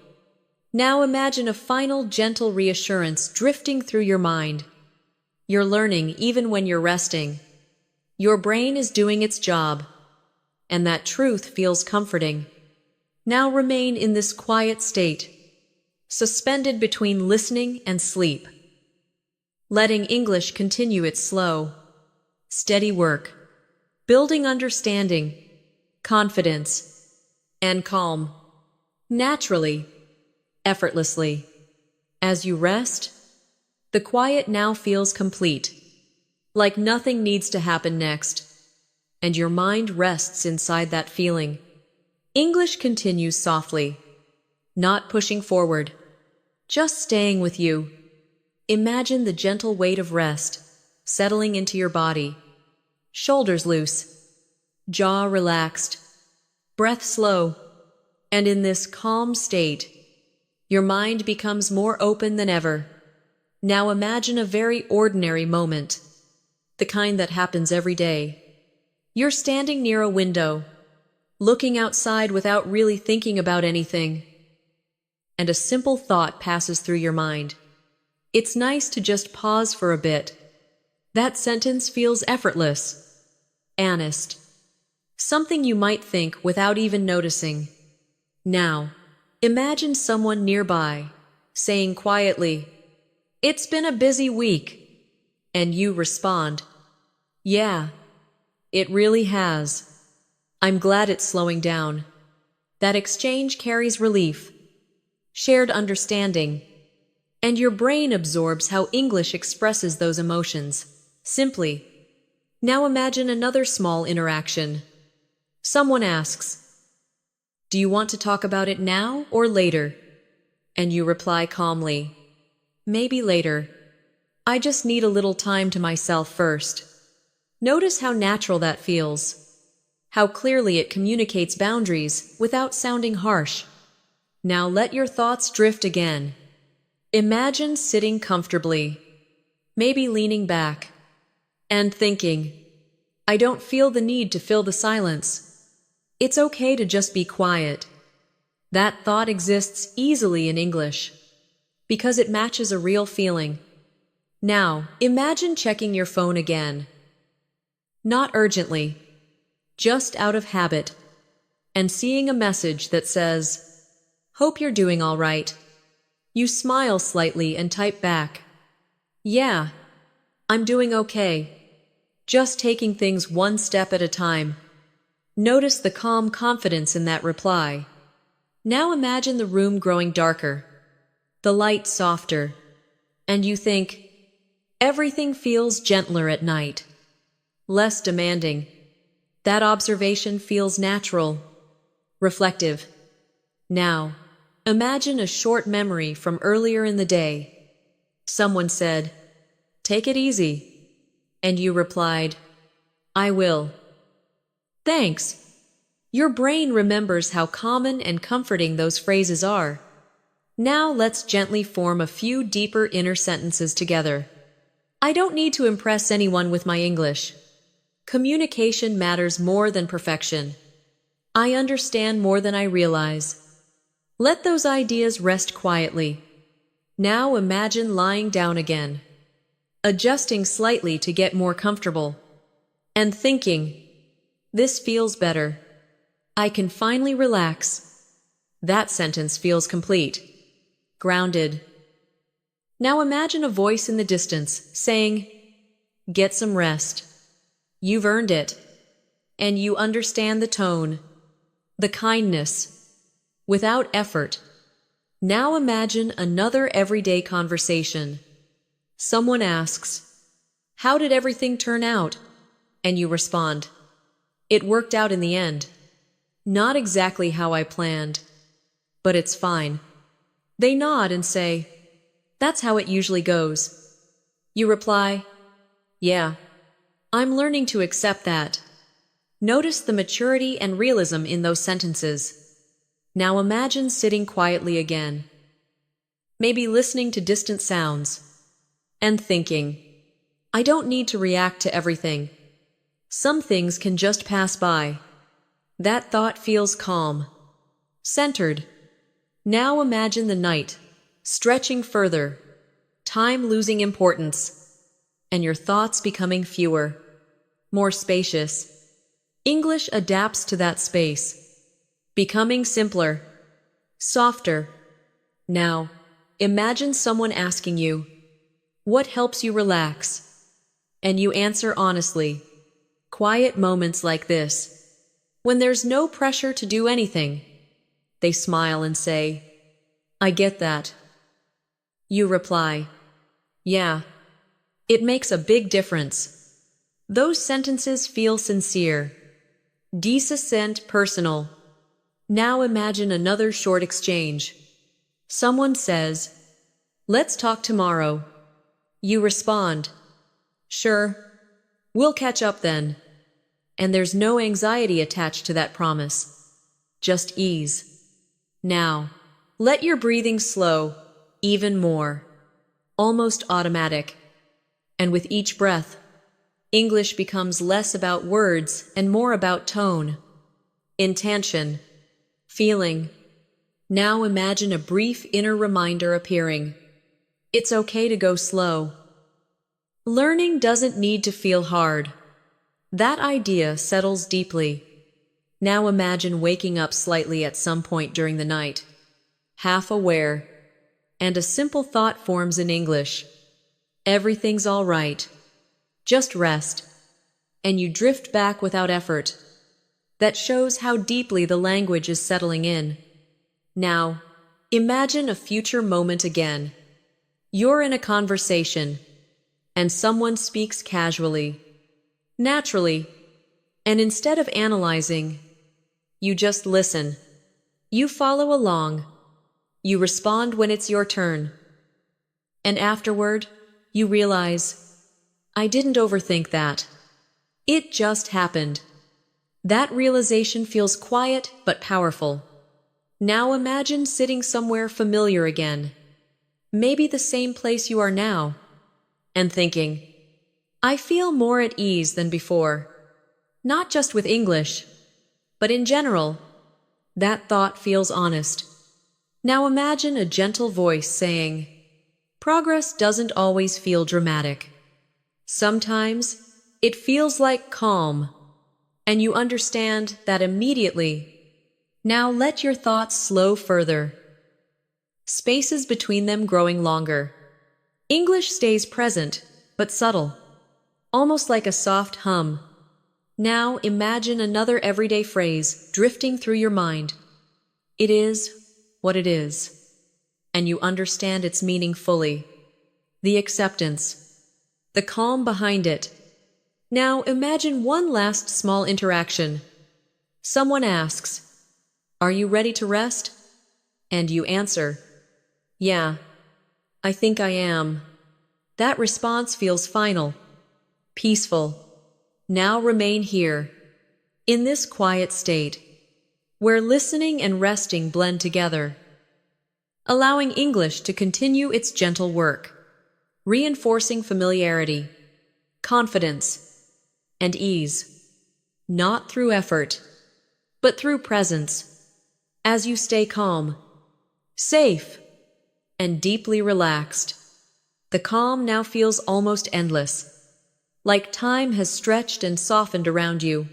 Now imagine a final gentle reassurance drifting through your mind. You're learning even when you're resting. Your brain is doing its job, and that truth feels comforting. Now remain in this quiet state, suspended between listening and sleep, letting English continue its slow, steady work, building understanding, confidence, and calm, naturally, effortlessly. As you rest, the quiet now feels complete, like nothing needs to happen next, and your mind rests inside that feeling. English continues softly, not pushing forward, just staying with you. Imagine the gentle weight of rest settling into your body, shoulders loose, jaw relaxed, breath slow, and in this calm state, your mind becomes more open than ever. Now imagine a very ordinary moment, the kind that happens every day. You're standing near a window, looking outside without really thinking about anything, and a simple thought passes through your mind. It's nice to just pause for a bit. That sentence feels effortless, honest, something you might think without even noticing. Now, imagine someone nearby, saying quietly, It's been a busy week, and you respond, Yeah, it really has. I'm glad it's slowing down. That exchange carries relief, shared understanding, and your brain absorbs how English expresses those emotions. Simply. Now imagine another small interaction. Someone asks, "Do you want to talk about it now or later?" And you reply calmly, "Maybe later. I just need a little time to myself first." Notice how natural that feels, how clearly it communicates boundaries without sounding harsh. Now let your thoughts drift again. Imagine sitting comfortably, maybe leaning back, and thinking, "I don't feel the need to fill the silence. It's okay to just be quiet." That thought exists easily in English because it matches a real feeling. Now, imagine checking your phone again. Not urgently, just out of habit, and seeing a message that says, "Hope you're doing all right." You smile slightly and type back, "Yeah, I'm doing okay. Just taking things one step at a time." Notice the calm confidence in that reply. Now imagine the room growing darker, the light softer, and you think, everything feels gentler at night, less demanding. That observation feels natural, reflective. Now, imagine a short memory from earlier in the day. Someone said, "Take it easy," and you replied, "I will." Thanks. Your brain remembers how common and comforting those phrases are. Now let's gently form a few deeper inner sentences together. I don't need to impress anyone with my English. Communication matters more than perfection. I understand more than I realize. Let those ideas rest quietly. Now imagine lying down again, adjusting slightly to get more comfortable, and thinking, "This feels better. I can finally relax." That sentence feels complete, grounded. Now imagine a voice in the distance saying, "Get some rest. You've earned it." And you understand the tone, the kindness, without effort. Now imagine another everyday conversation. Someone asks, "How did everything turn out?" And you respond, "It worked out in the end. Not exactly how I planned, but it's fine." They nod and say, "That's how it usually goes." You reply, "Yeah, I'm learning to accept that." Notice the maturity and realism in those sentences. Now imagine sitting quietly again, maybe listening to distant sounds, and thinking, "I don't need to react to everything. Some things can just pass by." That thought feels calm, centered. Now imagine the night, stretching further, time losing importance, and your thoughts becoming fewer, more spacious. English adapts to that space, becoming simpler, softer. Now, imagine someone asking you, "What helps you relax?" And you answer honestly. Quiet moments like this, when there's no pressure to do anything. They smile and say, "I get that." You reply, "Yeah, it makes a big difference." Those sentences feel sincere, decent, personal. Now imagine another short exchange. Someone says, "Let's talk tomorrow." You respond, "Sure, we'll catch up then." And there's no anxiety attached to that promise, just ease. Now, let your breathing slow, even more, almost automatic. And with each breath, English becomes less about words and more about tone, intention, feeling. Now imagine a brief inner reminder appearing. It's okay to go slow. Learning doesn't need to feel hard. That idea settles deeply. Now imagine waking up slightly at some point during the night, half aware, and a simple thought forms in English. Everything's all right. Just rest. And you drift back without effort. That shows how deeply the language is settling in. Now, imagine a future moment again. You're in a conversation, and someone speaks casually, naturally, and instead of analyzing, you just listen. You follow along. You respond when it's your turn. And afterward, you realize, I didn't overthink that. It just happened. That realization feels quiet but powerful. Now imagine sitting somewhere familiar again, maybe the same place you are now, and thinking, I feel more at ease than before. Not just with English, but in general. That thought feels honest. Now imagine a gentle voice saying, progress doesn't always feel dramatic. Sometimes it feels like calm, and you understand that immediately. Now let your thoughts slow further. Spaces between them growing longer. English stays present, but subtle, almost like a soft hum. Now imagine another everyday phrase drifting through your mind. It is what it is, and you understand its meaning fully. The acceptance, the calm behind it. Now imagine one last small interaction. Someone asks, are you ready to rest? And you answer, yeah, I think I am. That response feels final, peaceful. Now remain here, in this quiet state, where listening and resting blend together, allowing English to continue its gentle work, reinforcing familiarity, confidence, and ease, not through effort, but through presence. As you stay calm, safe, and deeply relaxed, the calm now feels almost endless, like time has stretched and softened around you,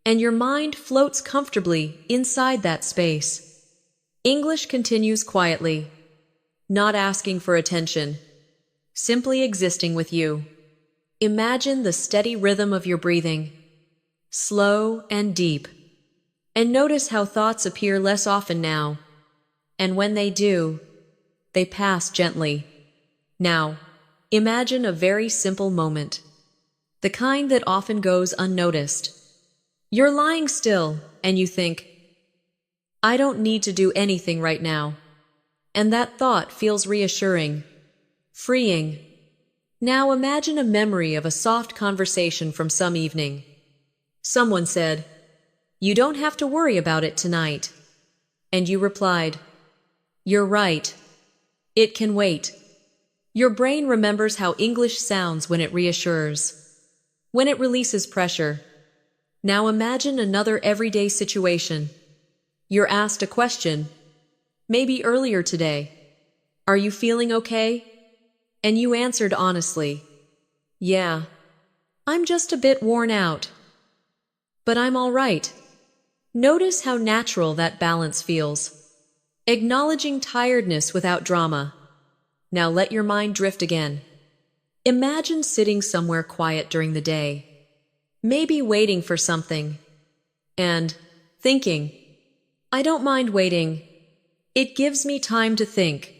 and your mind floats comfortably inside that space. English continues quietly, not asking for attention, simply existing with you. Imagine the steady rhythm of your breathing, slow and deep, and notice how thoughts appear less often now, and when they do, they pass gently. Now, imagine a very simple moment, the kind that often goes unnoticed. You're lying still, and you think, I don't need to do anything right now. And that thought feels reassuring, freeing. Now imagine a memory of a soft conversation from some evening. Someone said, you don't have to worry about it tonight. And you replied, you're right. It can wait. Your brain remembers how English sounds when it reassures, when it releases pressure. Now imagine another everyday situation. You're asked a question, maybe earlier today. Are you feeling okay? And you answered honestly, yeah, I'm just a bit worn out. But I'm all right. Notice how natural that balance feels. Acknowledging tiredness without drama. Now let your mind drift again. Imagine sitting somewhere quiet during the day, maybe waiting for something, and thinking, I don't mind waiting. It gives me time to think.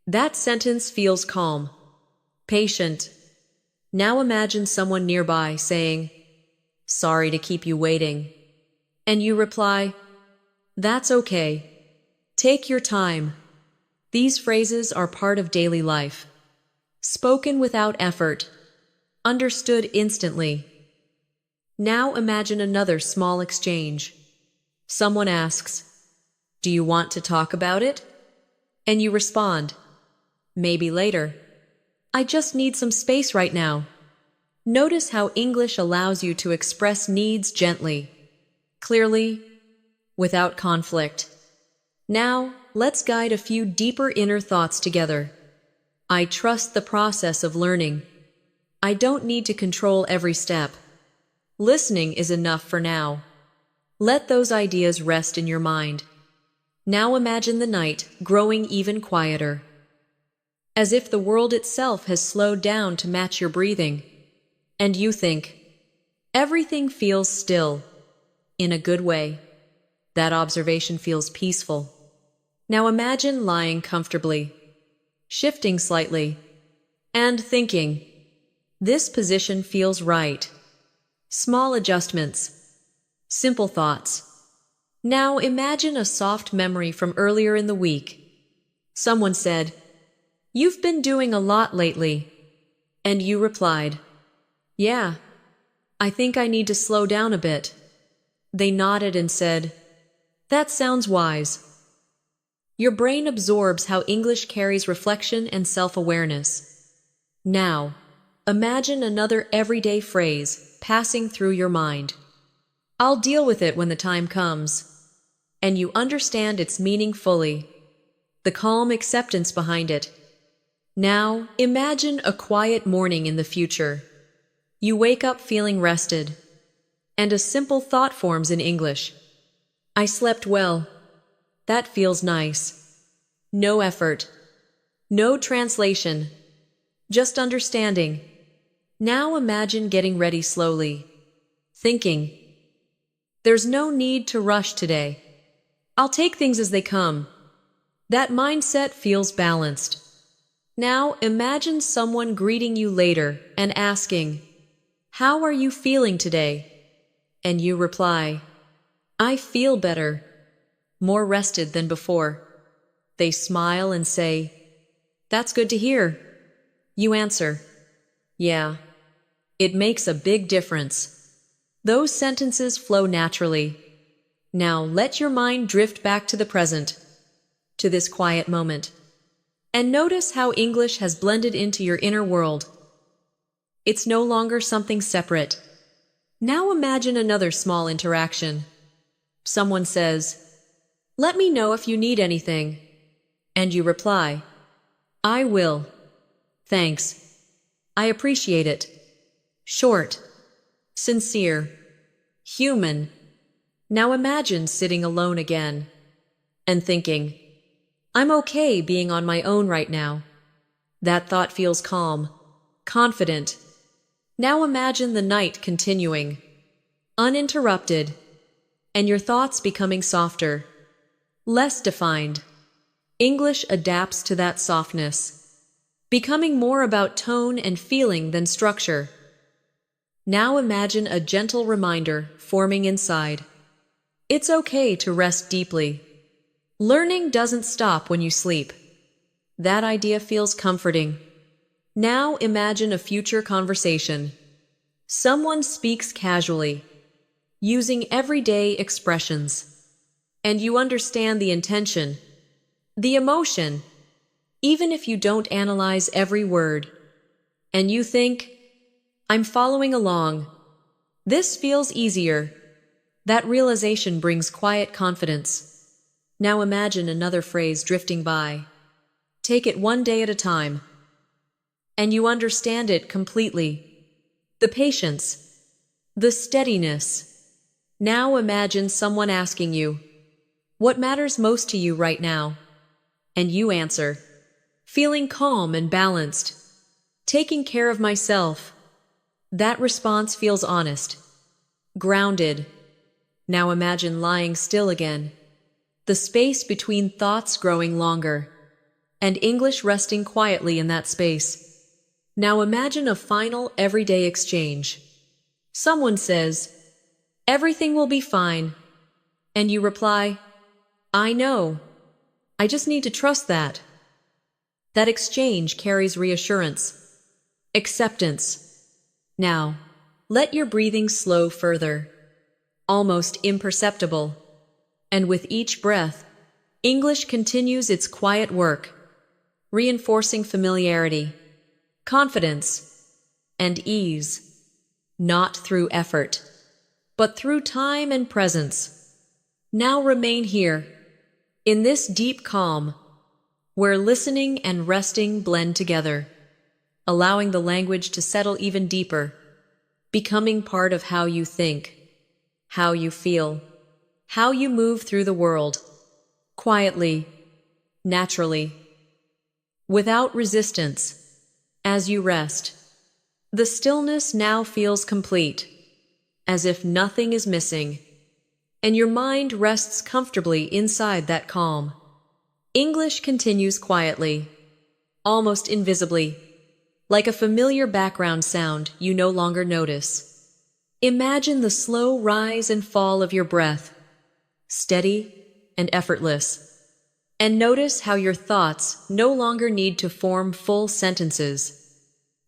That sentence feels calm, patient. Now imagine someone nearby saying, sorry to keep you waiting. And you reply, that's okay. Take your time. These phrases are part of daily life. Spoken without effort. Understood instantly. Now imagine another small exchange. Someone asks, do you want to talk about it? And you respond, maybe later. I just need some space right now. Notice how English allows you to express needs gently, clearly, without conflict. Now, let's guide a few deeper inner thoughts together. I trust the process of learning. I don't need to control every step. Listening is enough for now. Let those ideas rest in your mind. Now imagine the night growing even quieter, as if the world itself has slowed down to match your breathing. And you think, everything feels still, in a good way. That observation feels peaceful. Now imagine lying comfortably, shifting slightly, and thinking, this position feels right. Small adjustments, simple thoughts. Now imagine a soft memory from earlier in the week. Someone said, "You've been doing a lot lately." And you replied, "Yeah, I think I need to slow down a bit." They nodded and said, "That sounds wise." Your brain absorbs how English carries reflection and self-awareness. Now, imagine another everyday phrase passing through your mind. "I'll deal with it when the time comes." And you understand its meaning fully, the calm acceptance behind it. Now, imagine a quiet morning in the future. You wake up feeling rested, and a simple thought forms in English. "I slept well." That feels nice. No effort. No translation. Just understanding. Now imagine getting ready slowly. Thinking, "There's no need to rush today. I'll take things as they come." That mindset feels balanced. Now imagine someone greeting you later and asking, "How are you feeling today?" And you reply, "I feel better, more rested than before." They smile and say, "That's good to hear." You answer, "Yeah, it makes a big difference." Those sentences flow naturally. Now let your mind drift back to the present, to this quiet moment, and notice how English has blended into your inner world. It's no longer something separate. Now imagine another small interaction. Someone says, "Let me know if you need anything." And you reply, "I will. Thanks. I appreciate it." Short, sincere, human. Now imagine sitting alone again and thinking, "I'm okay being on my own right now." That thought feels calm, confident. Now imagine the night continuing, uninterrupted, and your thoughts becoming softer, less defined. English adapts to that softness, becoming more about tone and feeling than structure. Now imagine a gentle reminder forming inside. It's okay to rest deeply. Learning doesn't stop when you sleep. That idea feels comforting. Now imagine a future conversation. Someone speaks casually, using everyday expressions, and you understand the intention, the emotion, even if you don't analyze every word. And you think, "I'm following along." This feels easier. That realization brings quiet confidence. Now imagine another phrase drifting by. Take it one day at a time. And you understand it completely. The patience, the steadiness. Now imagine someone asking you, "What matters most to you right now?" And you answer, "Feeling calm and balanced. Taking care of myself." That response feels honest, grounded. Now imagine lying still again, the space between thoughts growing longer, and English resting quietly in that space. Now imagine a final everyday exchange. Someone says, "Everything will be fine." And you reply, "I know. I just need to trust that." That exchange carries reassurance, acceptance. Now, let your breathing slow further, almost imperceptible. And with each breath, English continues its quiet work, reinforcing familiarity, confidence, and ease, not through effort, but through time and presence. Now remain here, in this deep calm, where listening and resting blend together, allowing the language to settle even deeper, becoming part of how you think, how you feel, how you move through the world, quietly, naturally, without resistance. As you rest, the stillness now feels complete, as if nothing is missing, and your mind rests comfortably inside that calm. English continues quietly, almost invisibly, like a familiar background sound you no longer notice. Imagine the slow rise and fall of your breath, steady and effortless. And notice how your thoughts no longer need to form full sentences.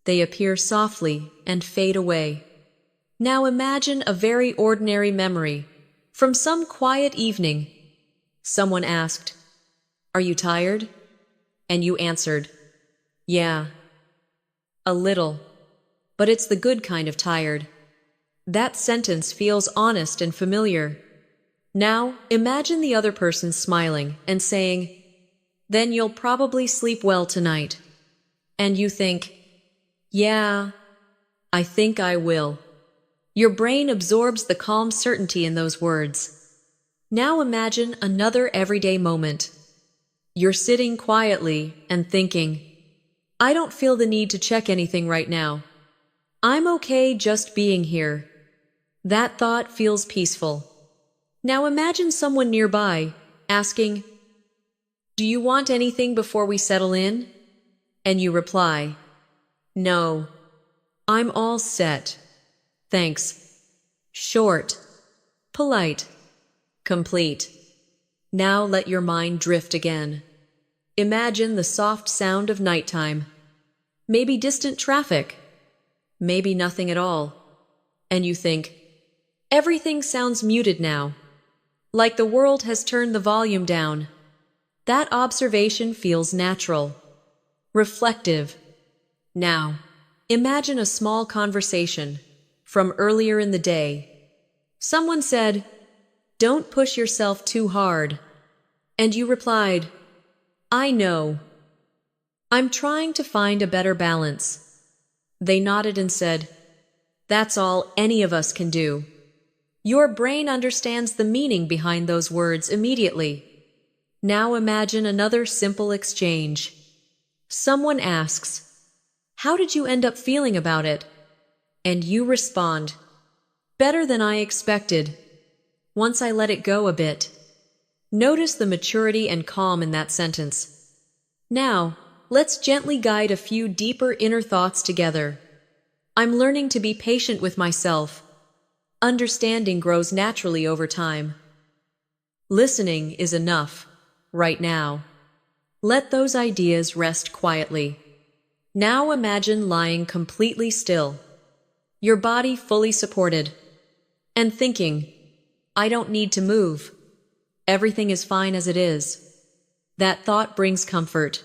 They appear softly and fade away. Now imagine a very ordinary memory from some quiet evening. Someone asked, "Are you tired?" And you answered, "Yeah, a little, but it's the good kind of tired." That sentence feels honest and familiar. Now, imagine the other person smiling and saying, "Then you'll probably sleep well tonight." And you think, "Yeah, I think I will." Your brain absorbs the calm certainty in those words. Now imagine another everyday moment. You're sitting quietly and thinking, "I don't feel the need to check anything right now. I'm okay just being here." That thought feels peaceful. Now imagine someone nearby asking, "Do you want anything before we settle in?" And you reply, "No, I'm all set. Thanks." Short, polite, complete. Now let your mind drift again. Imagine the soft sound of nighttime. Maybe distant traffic. Maybe nothing at all. And you think, everything sounds muted now, like the world has turned the volume down. That observation feels natural, reflective. Now, imagine a small conversation from earlier in the day. Someone said, "Don't push yourself too hard." And you replied, "I know. I'm trying to find a better balance." They nodded and said, "That's all any of us can do." Your brain understands the meaning behind those words immediately. Now imagine another simple exchange. Someone asks, "How did you end up feeling about it?" And you respond, "Better than I expected. Once I let it go a bit." Notice the maturity and calm in that sentence. Now, let's gently guide a few deeper inner thoughts together. I'm learning to be patient with myself. Understanding grows naturally over time. Listening is enough, right now. Let those ideas rest quietly. Now imagine lying completely still, your body fully supported, and thinking, "I don't need to move. Everything is fine as it is." That thought brings comfort.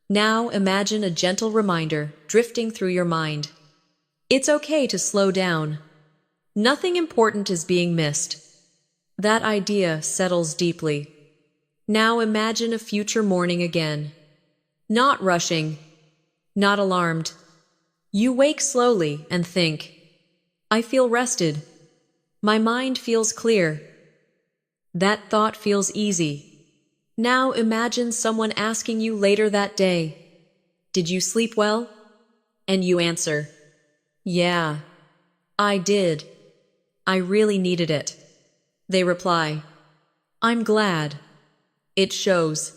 Now imagine a gentle reminder drifting through your mind. It's okay to slow down. Nothing important is being missed. That idea settles deeply. Now imagine a future morning again. Not rushing, not alarmed. You wake slowly and think, "I feel rested. My mind feels clear." That thought feels easy. Now imagine someone asking you later that day, "Did you sleep well?" And you answer, "Yeah, I did. I really needed it." They reply, "I'm glad. It shows."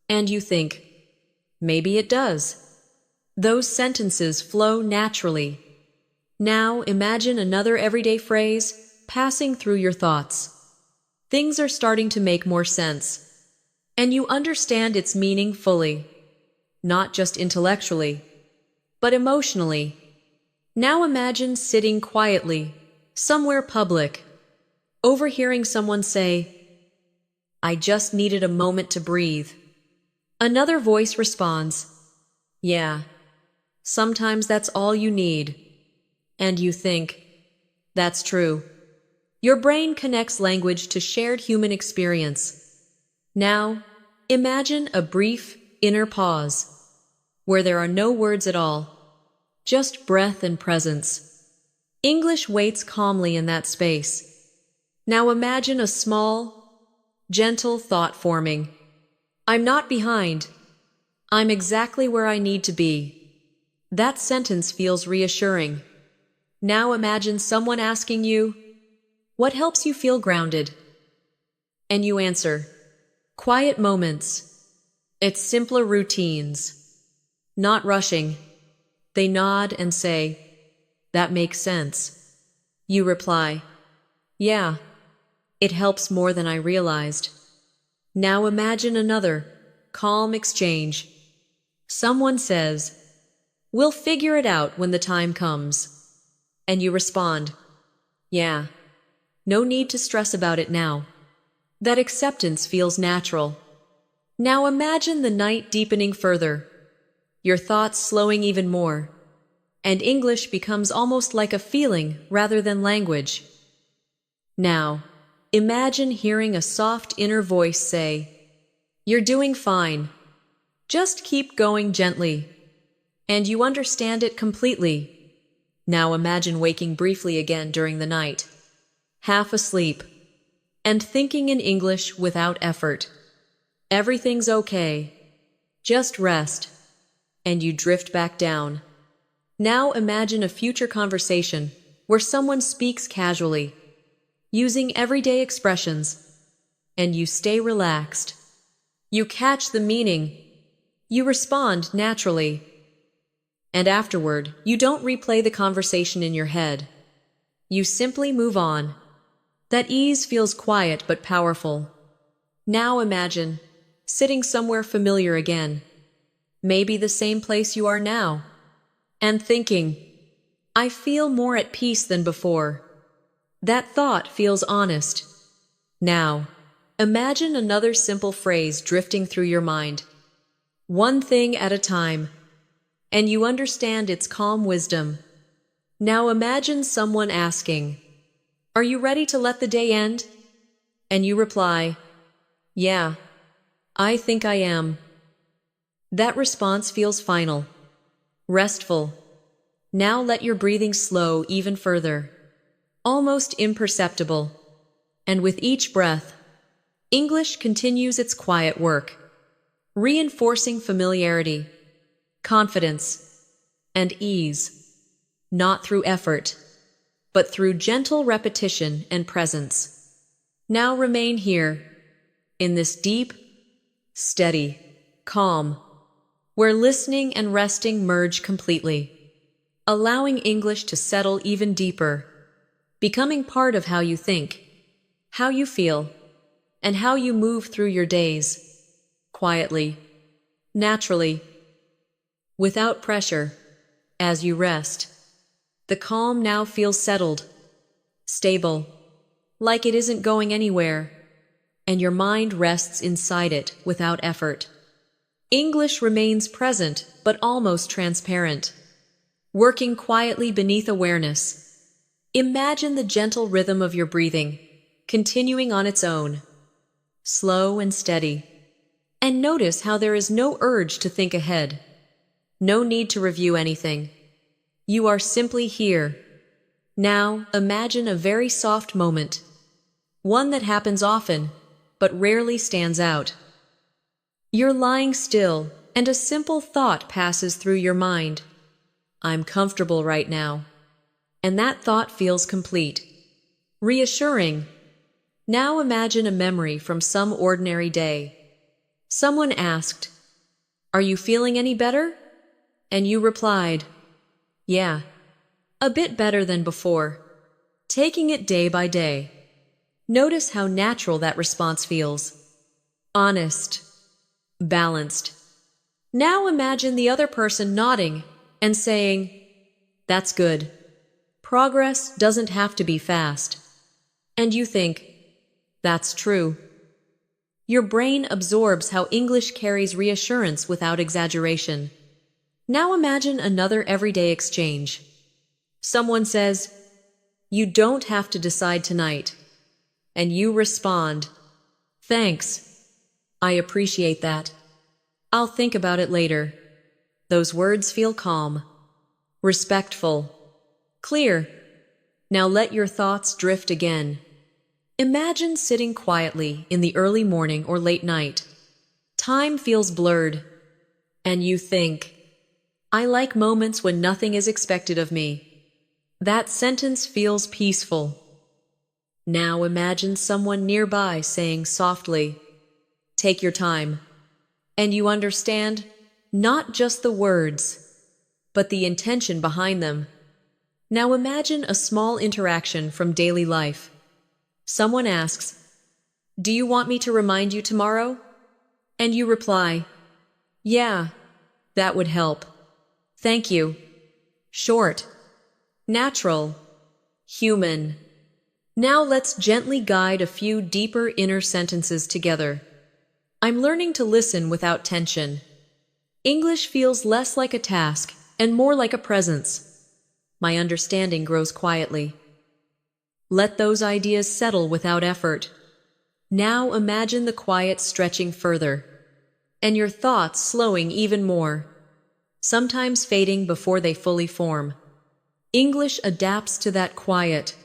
And you think, maybe it does. Those sentences flow naturally. Now imagine another everyday phrase passing through your thoughts. Things are starting to make more sense, and you understand its meaning fully, not just intellectually, but emotionally. Now imagine sitting quietly, somewhere public, overhearing someone say, "I just needed a moment to breathe." Another voice responds, "Yeah, sometimes that's all you need." And you think, that's true. Your brain connects language to shared human experience. Now, imagine a brief inner pause, where there are no words at all, just breath and presence. English waits calmly in that space. Now imagine a small, gentle thought forming. "I'm not behind. I'm exactly where I need to be." That sentence feels reassuring. Now imagine someone asking you, "What helps you feel grounded?" And you answer, "Quiet moments. It's simpler routines." not rushing. They nod and say, "That makes sense." You reply, "Yeah, it helps more than I realized." Now imagine another, calm exchange. Someone says, "We'll figure it out when the time comes." And you respond, "Yeah, no need to stress about it now." That acceptance feels natural. Now imagine the night deepening further, your thoughts slowing even more, and English becomes almost like a feeling rather than language. Now, imagine hearing a soft inner voice say, "You're doing fine. Just keep going gently." And you understand it completely. Now imagine waking briefly again during the night, half asleep, and thinking in English without effort. Everything's okay. Just rest. And you drift back down. Now imagine a future conversation where someone speaks casually, using everyday expressions, and you stay relaxed. You catch the meaning. You respond naturally. And afterward, you don't replay the conversation in your head. You simply move on. That ease feels quiet but powerful. Now imagine sitting somewhere familiar again, maybe the same place you are now, and thinking, "I feel more at peace than before." That thought feels honest. Now, imagine another simple phrase drifting through your mind, one thing at a time, and you understand its calm wisdom. Now imagine someone asking, "Are you ready to let the day end?" And you reply, "Yeah, I think I am." That response feels final, restful. Now let your breathing slow even further, almost imperceptible. And with each breath, English continues its quiet work, reinforcing familiarity, confidence, and ease, not through effort, but through gentle repetition and presence. Now remain here, in this deep, steady, calm, where listening and resting merge completely, allowing English to settle even deeper, becoming part of how you think, how you feel, and how you move through your days, quietly, naturally, without pressure. As you rest, the calm now feels settled, stable, like it isn't going anywhere, and your mind rests inside it without effort. English remains present but almost transparent, working quietly beneath awareness. Imagine the gentle rhythm of your breathing, continuing on its own, slow and steady. And notice how there is no urge to think ahead, no need to review anything. You are simply here. Now imagine a very soft moment, one that happens often, but rarely stands out. You're lying still, and a simple thought passes through your mind. "I'm comfortable right now." And that thought feels complete, reassuring. Now imagine a memory from some ordinary day. Someone asked, "Are you feeling any better?" And you replied, "Yeah, a bit better than before." Taking it day by day. Notice how natural that response feels. Honest, balanced. Now imagine the other person nodding and saying, "That's good. Progress doesn't have to be fast." And you think, "That's true." Your brain absorbs how English carries reassurance without exaggeration. Now imagine another everyday exchange. Someone says, "You don't have to decide tonight." And you respond, "Thanks. I appreciate that. I'll think about it later." Those words feel calm, respectful, clear. Now let your thoughts drift again. Imagine sitting quietly in the early morning or late night. Time feels blurred, and you think, "I like moments when nothing is expected of me." That sentence feels peaceful. Now imagine someone nearby saying softly, "Take your time." And you understand, not just the words, but the intention behind them. Now imagine a small interaction from daily life. Someone asks, "Do you want me to remind you tomorrow?" And you reply, "Yeah, that would help. Thank you." Short, natural, human. Now let's gently guide a few deeper inner sentences together. I'm learning to listen without tension. English feels less like a task and more like a presence. My understanding grows quietly. Let those ideas settle without effort. Now imagine the quiet stretching further, and your thoughts slowing even more, sometimes fading before they fully form. English adapts to that quiet,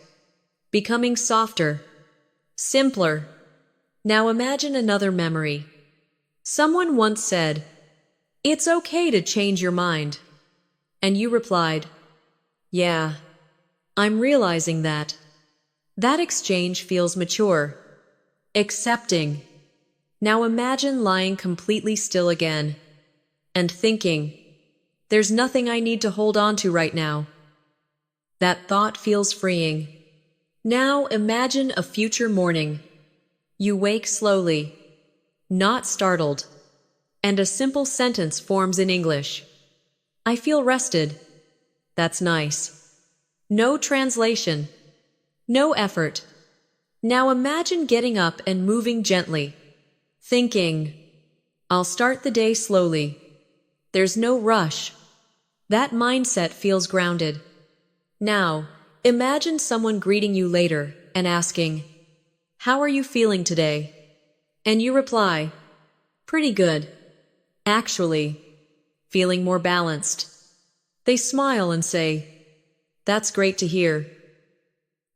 becoming softer, simpler. Now imagine another memory. Someone once said, "It's okay to change your mind." And you replied, "Yeah, I'm realizing that." That exchange feels mature, accepting. Now imagine lying completely still again and thinking, "There's nothing I need to hold on to right now." That thought feels freeing. Now imagine a future morning. You wake slowly, not startled, and a simple sentence forms in English. "I feel rested." That's nice. No translation, no effort. Now imagine getting up and moving gently, thinking, "I'll start the day slowly." There's no rush. That mindset feels grounded. Now, imagine someone greeting you later and asking, "How are you feeling today?" And you reply, "Pretty good. Actually, feeling more balanced." They smile and say, "That's great to hear."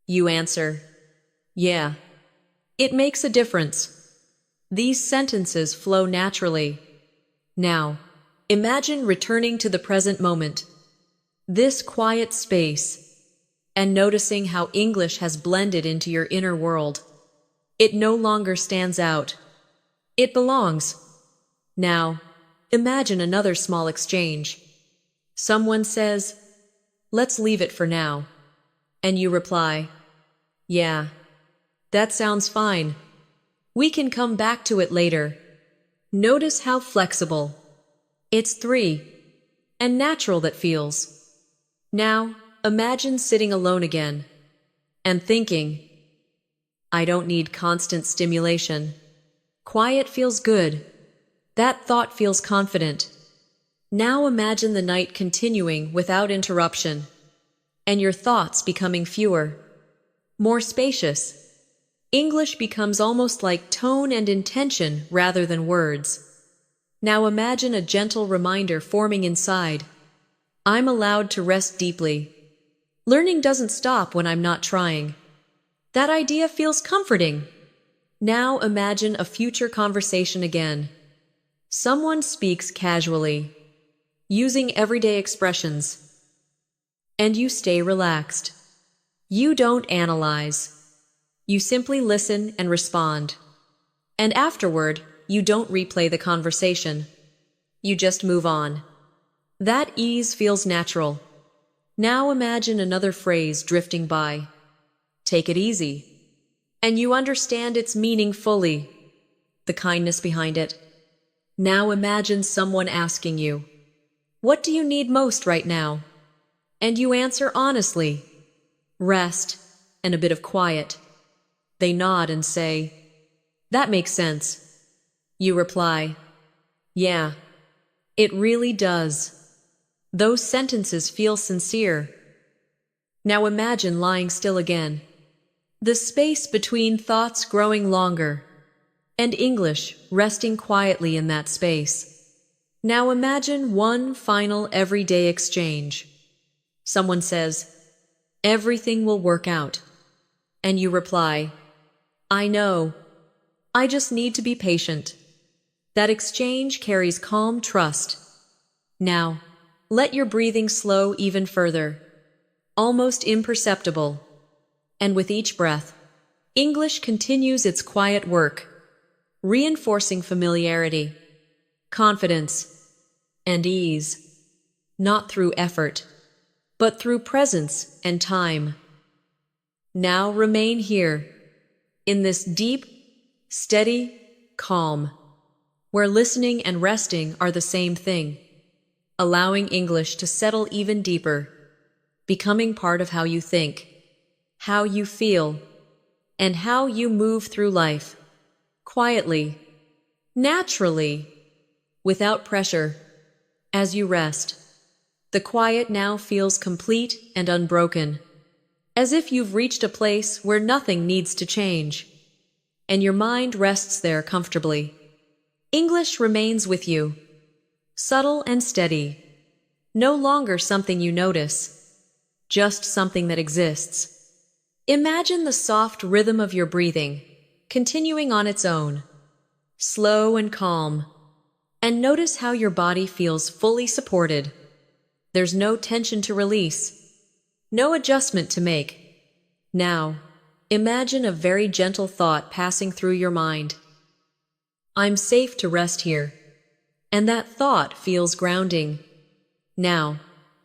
You answer, "Yeah." It makes a difference. These sentences flow naturally. Now, imagine returning to the present moment, this quiet space, and noticing how English has blended into your inner world. It no longer stands out. It belongs. Now, imagine another small exchange. Someone says, "Let's leave it for now." And you reply, "Yeah, that sounds fine. We can come back to it later." Notice how flexible. It's free and natural that feels. Now, imagine sitting alone again and thinking, "I don't need constant stimulation. Quiet feels good." That thought feels confident. Now imagine the night continuing without interruption, and your thoughts becoming fewer, more spacious. English becomes almost like tone and intention rather than words. Now imagine a gentle reminder forming inside. I'm allowed to rest deeply. Learning doesn't stop when I'm not trying. That idea feels comforting. Now imagine a future conversation again. Someone speaks casually, using everyday expressions, and you stay relaxed. You don't analyze. You simply listen and respond. And afterward, you don't replay the conversation. You just move on. That ease feels natural. Now imagine another phrase drifting by. Take it easy. And you understand its meaning fully, the kindness behind it. Now imagine someone asking you, "What do you need most right now?" And you answer honestly, "Rest and a bit of quiet." They nod and say, "That makes sense." You reply, "Yeah, it really does." Those sentences feel sincere. Now imagine lying still again, the space between thoughts growing longer, and English resting quietly in that space. Now imagine one final everyday exchange. Someone says, "Everything will work out." And you reply, "I know. I just need to be patient." That exchange carries calm trust. Now, let your breathing slow even further, almost imperceptible. And with each breath, English continues its quiet work, reinforcing familiarity, confidence, and ease, not through effort, but through presence and time. Now remain here, in this deep, steady calm, where listening and resting are the same thing, allowing English to settle even deeper, becoming part of how you think, how you feel, and how you move through life, quietly, naturally, without pressure. As you rest, the quiet now feels complete and unbroken, as if you've reached a place where nothing needs to change, and your mind rests there comfortably. English remains with you, subtle and steady, no longer something you notice, just something that exists. Imagine the soft rhythm of your breathing, continuing on its own, slow and calm, and notice how your body feels fully supported. There's no tension to release, no adjustment to make. Now, imagine a very gentle thought passing through your mind. I'm safe to rest here. And that thought feels grounding. Now,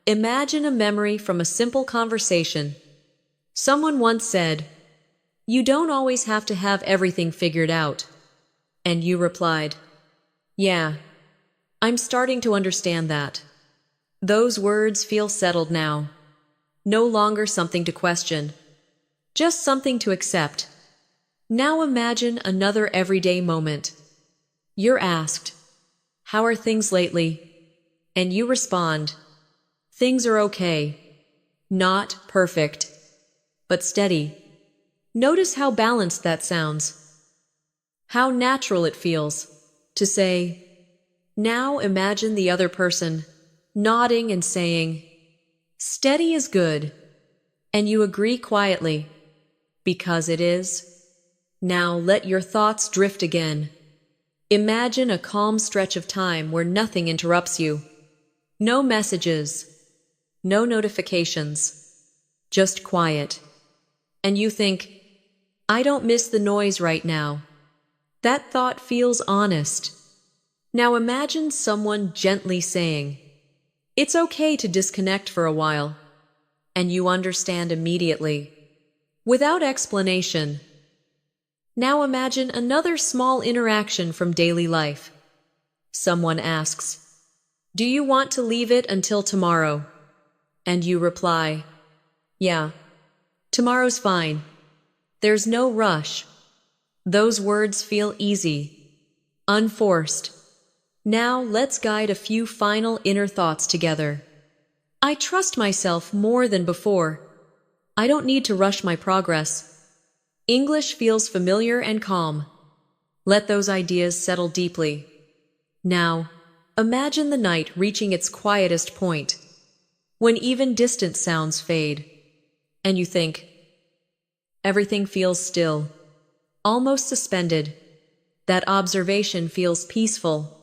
imagine a memory from a simple conversation. Someone once said, "You don't always have to have everything figured out." And you replied, "Yeah, I'm starting to understand that." Those words feel settled now. No longer something to question, just something to accept. Now imagine another everyday moment. You're asked, "How are things lately?" And you respond, "Things are okay. Not perfect, but steady." Notice how balanced that sounds. How natural it feels to say. Now imagine the other person nodding and saying, "Steady is good." And you agree quietly, because it is. Now let your thoughts drift again. Imagine a calm stretch of time where nothing interrupts you. No messages, no notifications, just quiet. And you think, "I don't miss the noise right now." That thought feels honest. Now imagine someone gently saying, "It's okay to disconnect for a while." And you understand immediately, without explanation. Now imagine another small interaction from daily life. Someone asks, "Do you want to leave it until tomorrow?" And you reply, "Yeah, tomorrow's fine." There's no rush. Those words feel easy, unforced. Now let's guide a few final inner thoughts together. I trust myself more than before. I don't need to rush my progress. English feels familiar and calm. Let those ideas settle deeply. Now, imagine the night reaching its quietest point, when even distant sounds fade, and you think, everything feels still, almost suspended. That observation feels peaceful.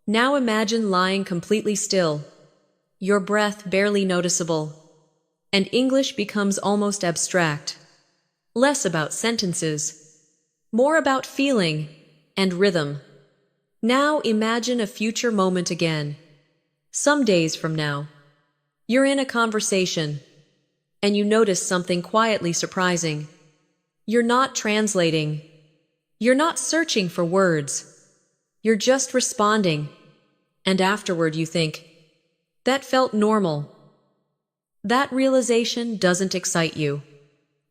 Now imagine lying completely still, your breath barely noticeable, and English becomes almost abstract. Less about sentences, more about feeling and rhythm. Now imagine a future moment again. Some days from now, you're in a conversation, and you notice something quietly surprising. You're not translating. You're not searching for words. You're just responding. And afterward you think, that felt normal. That realization doesn't excite you.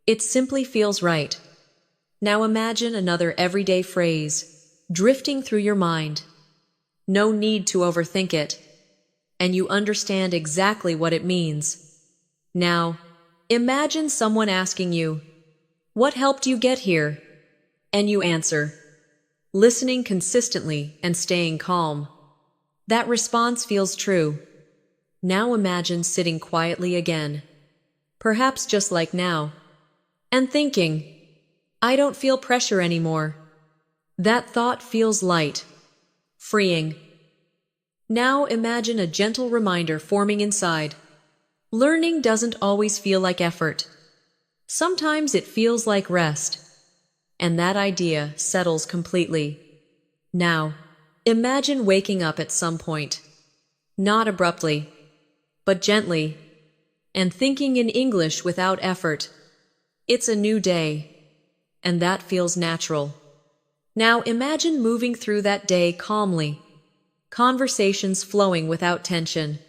It simply feels right. Now imagine another everyday phrase drifting through your mind. No need to overthink it, and you understand exactly what it means. Now, imagine someone asking you, "What helped you get here?" And you answer, "Listening consistently and staying calm." That response feels true. Now imagine sitting quietly again, perhaps just like now, and thinking, "I don't feel pressure anymore." That thought feels light, freeing. Now imagine a gentle reminder forming inside. Learning doesn't always feel like effort. Sometimes it feels like rest, and that idea settles completely. Now, imagine waking up at some point, not abruptly, but gently, and thinking in English without effort. It's a new day, and that feels natural. Now imagine moving through that day calmly, conversations flowing without tension,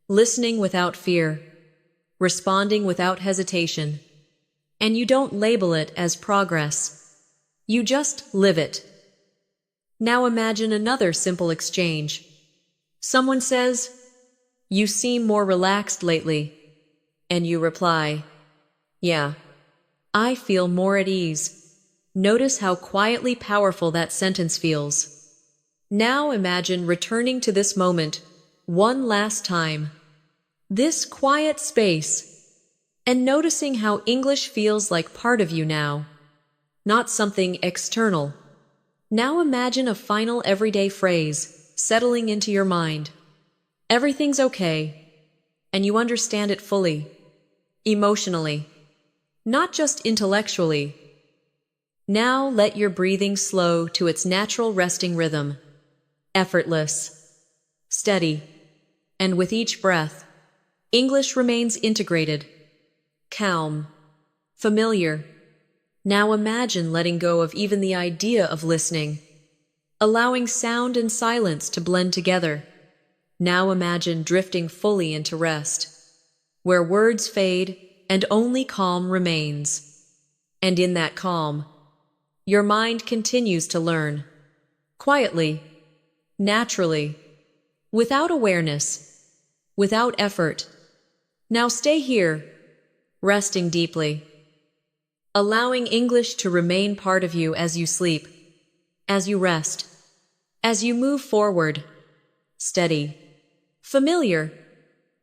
listening without fear, responding without hesitation. And you don't label it as progress. You just live it. Now imagine another simple exchange. Someone says, "You seem more relaxed lately." And you reply, "Yeah, I feel more at ease." Notice how quietly powerful that sentence feels. Now imagine returning to this moment one last time. This quiet space, and noticing how English feels like part of you now, not something external. Now imagine a final everyday phrase settling into your mind. Everything's okay, and you understand it fully, emotionally, not just intellectually. Now let your breathing slow to its natural resting rhythm, effortless, steady, and with each breath, English remains integrated, calm, familiar. Now imagine letting go of even the idea of listening, allowing sound and silence to blend together. Now imagine drifting fully into rest, where words fade and only calm remains. And in that calm, your mind continues to learn, quietly, naturally, without awareness, without effort. Now stay here, resting deeply, allowing English to remain part of you as you sleep, as you rest, as you move forward, steady, familiar,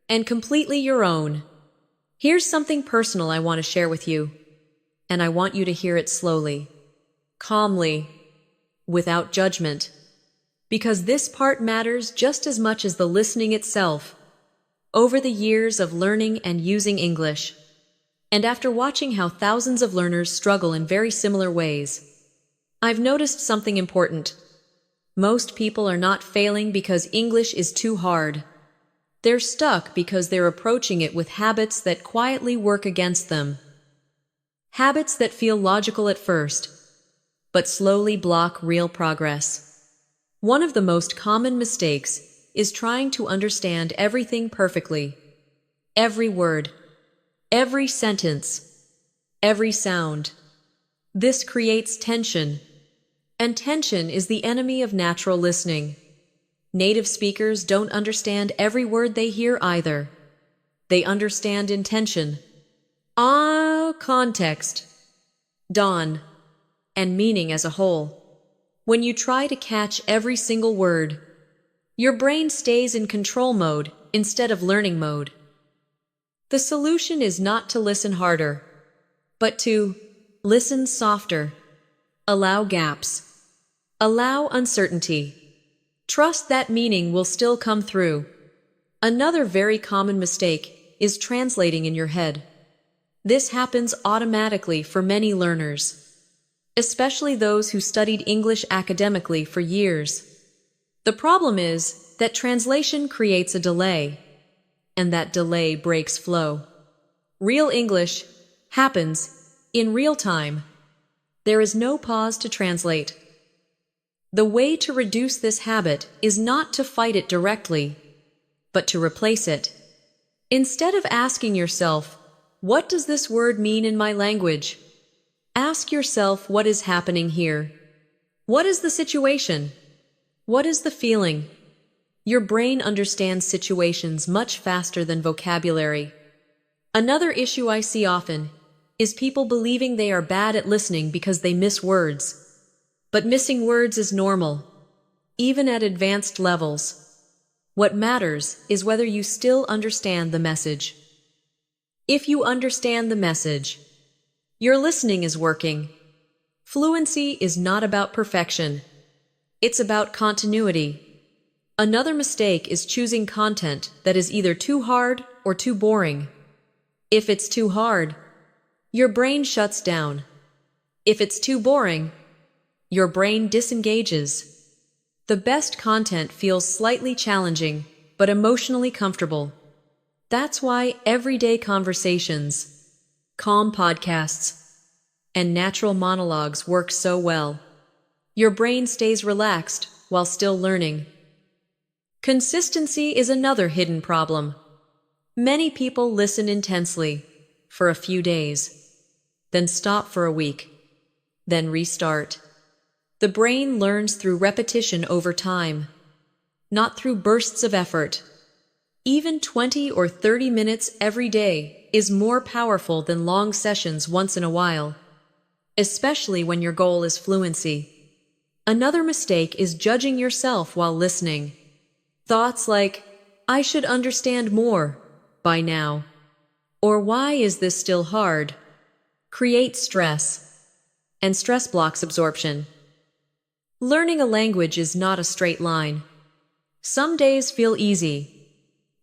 and completely your own. Here's something personal I want to share with you, and I want you to hear it slowly, calmly, without judgment, because this part matters just as much as the listening itself. Over the years of learning and using English, and after watching how thousands of learners struggle in very similar ways, I've noticed something important. Most people are not failing because English is too hard. They're stuck because they're approaching it with habits that quietly work against them. Habits that feel logical at first, but slowly block real progress. One of the most common mistakes is trying to understand everything perfectly. Every word, every sentence, every sound. This creates tension, and tension is the enemy of natural listening. Native speakers don't understand every word they hear either. They understand intention, context, dawn, and meaning as a whole. When you try to catch every single word, your brain stays in control mode instead of learning mode. The solution is not to listen harder, but to listen softer, allow gaps, allow uncertainty. Trust that meaning will still come through. Another very common mistake is translating in your head. This happens automatically for many learners, especially those who studied English academically for years. The problem is that translation creates a delay, and that delay breaks flow. Real English happens in real time. There is no pause to translate. The way to reduce this habit is not to fight it directly, but to replace it. Instead of asking yourself, "What does this word mean in my language?" ask yourself, "What is happening here? What is the situation? What is the feeling?" Your brain understands situations much faster than vocabulary. Another issue I see often is people believing they are bad at listening because they miss words. But missing words is normal, even at advanced levels. What matters is whether you still understand the message. If you understand the message, your listening is working. Fluency is not about perfection. It's about continuity. Another mistake is choosing content that is either too hard or too boring. If it's too hard, your brain shuts down. If it's too boring, your brain disengages. The best content feels slightly challenging, but emotionally comfortable. That's why everyday conversations, calm podcasts, and natural monologues work so well. Your brain stays relaxed while still learning. Consistency is another hidden problem. Many people listen intensely for a few days, then stop for a week, then restart. The brain learns through repetition over time, not through bursts of effort. Even 20 or 30 minutes every day is more powerful than long sessions once in a while, especially when your goal is fluency. Another mistake is judging yourself while listening. Thoughts like, I should understand more by now, or why is this still hard, create stress, and stress blocks absorption. Learning a language is not a straight line. Some days feel easy.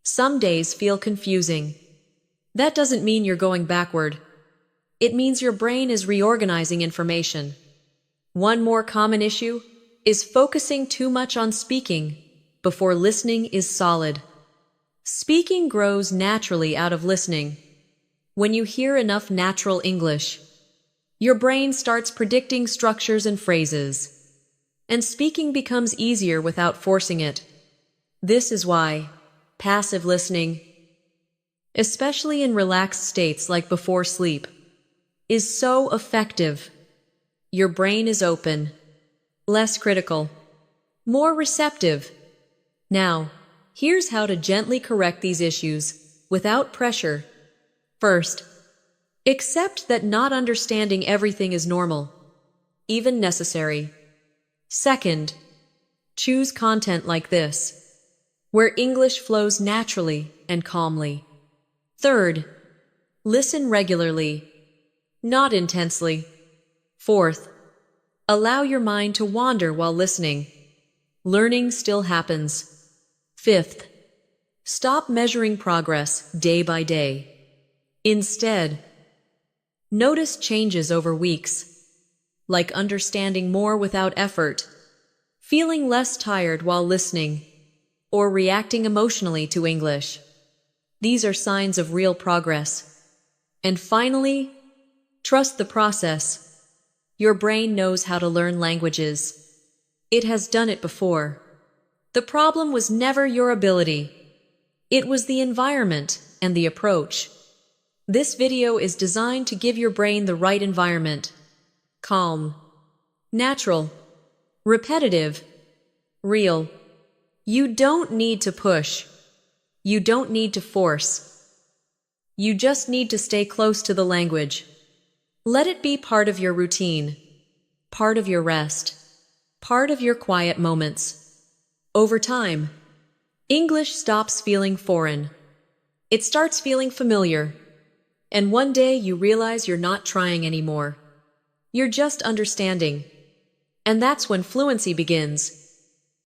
Some days feel confusing. That doesn't mean you're going backward. It means your brain is reorganizing information. One more common issue is focusing too much on speaking before listening is solid. Speaking grows naturally out of listening. When you hear enough natural English, your brain starts predicting structures and phrases, and speaking becomes easier without forcing it. This is why passive listening, especially in relaxed states like before sleep, is so effective. Your brain is open, less critical, more receptive. Now, here's how to gently correct these issues without pressure. First, accept that not understanding everything is normal, even necessary. Second, choose content like this, where English flows naturally and calmly. Third, listen regularly, not intensely. Fourth, allow your mind to wander while listening. Learning still happens. Fifth, stop measuring progress day by day. Instead, notice changes over weeks, like understanding more without effort, feeling less tired while listening, or reacting emotionally to English. These are signs of real progress. And finally, trust the process. Your brain knows how to learn languages. It has done it before. The problem was never your ability. It was the environment and the approach. This video is designed to give your brain the right environment. Calm, natural, repetitive, real. You don't need to push. You don't need to force. You just need to stay close to the language. Let it be part of your routine, part of your rest, part of your quiet moments. Over time, English stops feeling foreign. It starts feeling familiar. And one day you realize you're not trying anymore. You're just understanding. And that's when fluency begins.